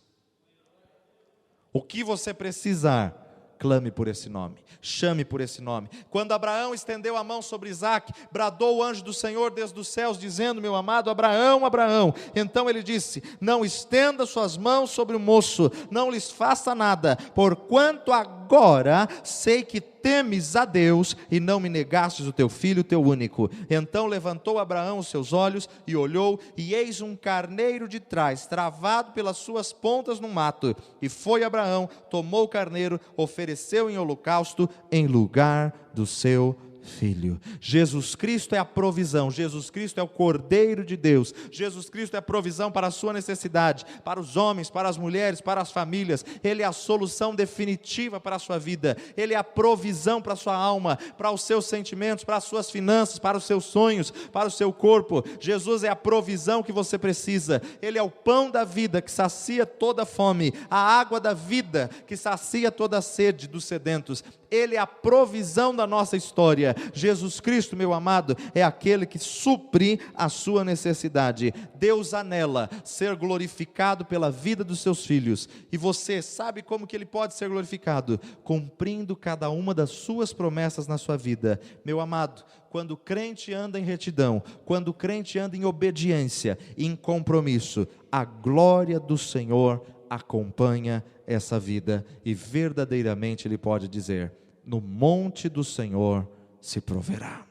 O que você precisar, clame por esse nome, chame por esse nome. Quando Abraão estendeu a mão sobre Isaac, bradou o anjo do Senhor desde os céus, dizendo: meu amado, Abraão, Abraão. Então ele disse: não estenda suas mãos sobre o moço, não lhes faça nada, porquanto agora sei que temes a Deus e não me negastes o teu filho, o teu único. Então levantou Abraão os seus olhos e olhou, e eis um carneiro de trás, travado pelas suas pontas no mato. E foi Abraão, tomou o carneiro, ofereceu em holocausto em lugar do seu Filho. Jesus Cristo é a provisão, Jesus Cristo é o Cordeiro de Deus, Jesus Cristo é a provisão para a sua necessidade, para os homens, para as mulheres, para as famílias. Ele é a solução definitiva para a sua vida, Ele é a provisão para a sua alma, para os seus sentimentos, para as suas finanças, para os seus sonhos, para o seu corpo. Jesus é a provisão que você precisa, Ele é o pão da vida que sacia toda a fome, a água da vida que sacia toda a sede dos sedentos. Ele é a provisão da nossa história. Jesus Cristo, meu amado, é aquele que supre a sua necessidade. Deus anela ser glorificado pela vida dos seus filhos, e você sabe como que Ele pode ser glorificado? Cumprindo cada uma das suas promessas na sua vida. Meu amado, quando o crente anda em retidão, quando o crente anda em obediência, em compromisso, a glória do Senhor acompanha essa vida, e verdadeiramente Ele pode dizer: no monte do Senhor se proverá.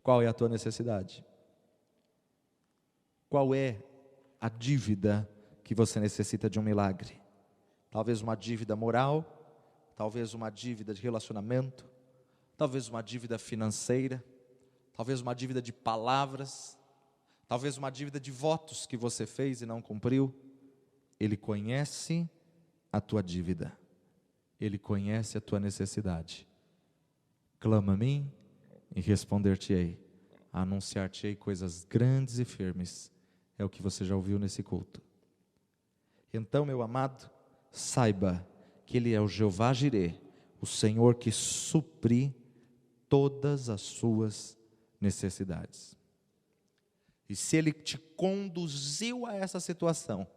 Qual é a tua necessidade? Qual é a dívida que você necessita de um milagre? Talvez uma dívida moral, talvez uma dívida de relacionamento, talvez uma dívida financeira, talvez uma dívida de palavras, talvez uma dívida de votos que você fez e não cumpriu. Ele conhece a tua dívida, Ele conhece a tua necessidade. Clama a mim e responder-te-ei, anunciar-te-ei coisas grandes e firmes. É o que você já ouviu nesse culto. Então, meu amado, saiba que Ele é o Jeová Jireh, o Senhor que supre todas as suas necessidades. E se Ele te conduziu a essa situação,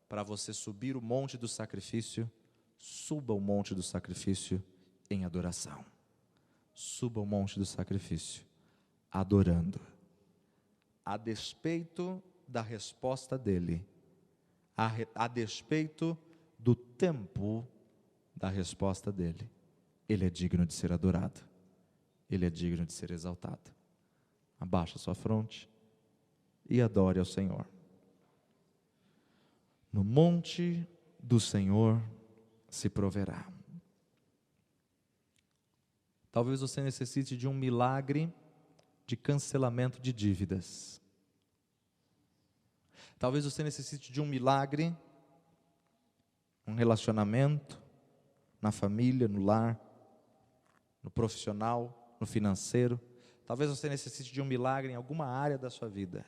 para você subir o monte do sacrifício, suba o monte do sacrifício em adoração. Suba o monte do sacrifício, adorando. A despeito da resposta dEle, a despeito do tempo da resposta dEle, Ele é digno de ser adorado, Ele é digno de ser exaltado. Abaixa sua fronte e adore ao Senhor. No monte do Senhor se proverá. Talvez você necessite de um milagre de cancelamento de dívidas. Talvez você necessite de um milagre, um relacionamento, na família, no lar, no profissional, no financeiro. Talvez você necessite de um milagre em alguma área da sua vida.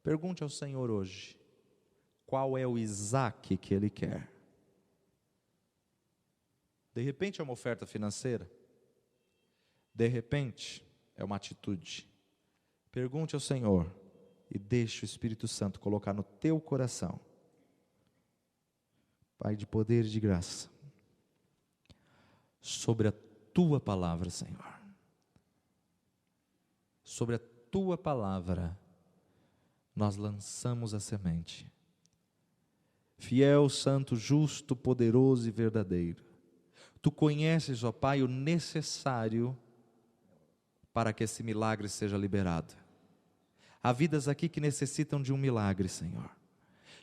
Pergunte ao Senhor hoje: qual é o Isaac que Ele quer? De repente é uma oferta financeira, de repente é uma atitude. Pergunte ao Senhor e deixe o Espírito Santo colocar no teu coração. Pai de poder e de graça, sobre a tua palavra, Senhor, sobre a tua palavra nós lançamos a semente. Fiel, santo, justo, poderoso e verdadeiro, Tu conheces, ó Pai, o necessário para que esse milagre seja liberado. Há vidas aqui que necessitam de um milagre, Senhor.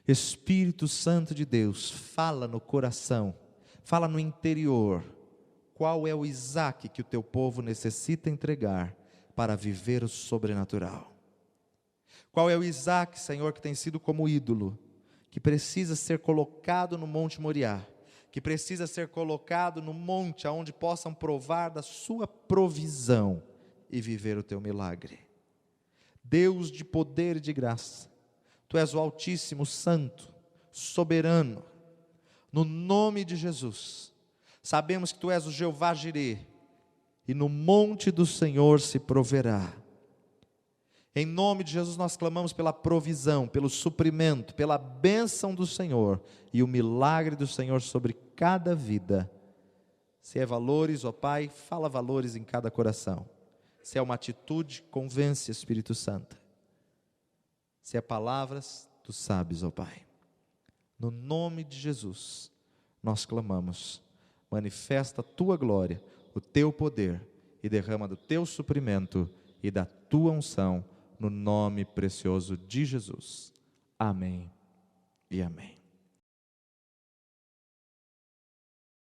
Espírito Santo de Deus, fala no coração, fala no interior. Qual é o Isaac que o teu povo necessita entregar para viver o sobrenatural? Qual é o Isaac, Senhor, que tem sido como ídolo, que precisa ser colocado no Monte Moriá, que precisa ser colocado no monte onde possam provar da sua provisão e viver o teu milagre? Deus de poder e de graça, Tu és o Altíssimo, Santo, Soberano. No nome de Jesus, sabemos que Tu és o Jeová Jireh, e no monte do Senhor se proverá. Em nome de Jesus nós clamamos pela provisão, pelo suprimento, pela bênção do Senhor e o milagre do Senhor sobre cada vida. Se é valores, ó Pai, fala valores em cada coração. Se é uma atitude, convence, Espírito Santo. Se é palavras, Tu sabes, ó Pai. No nome de Jesus nós clamamos. Manifesta a Tua glória, o Teu poder, e derrama do Teu suprimento e da Tua unção, no nome precioso de Jesus. Amém e amém.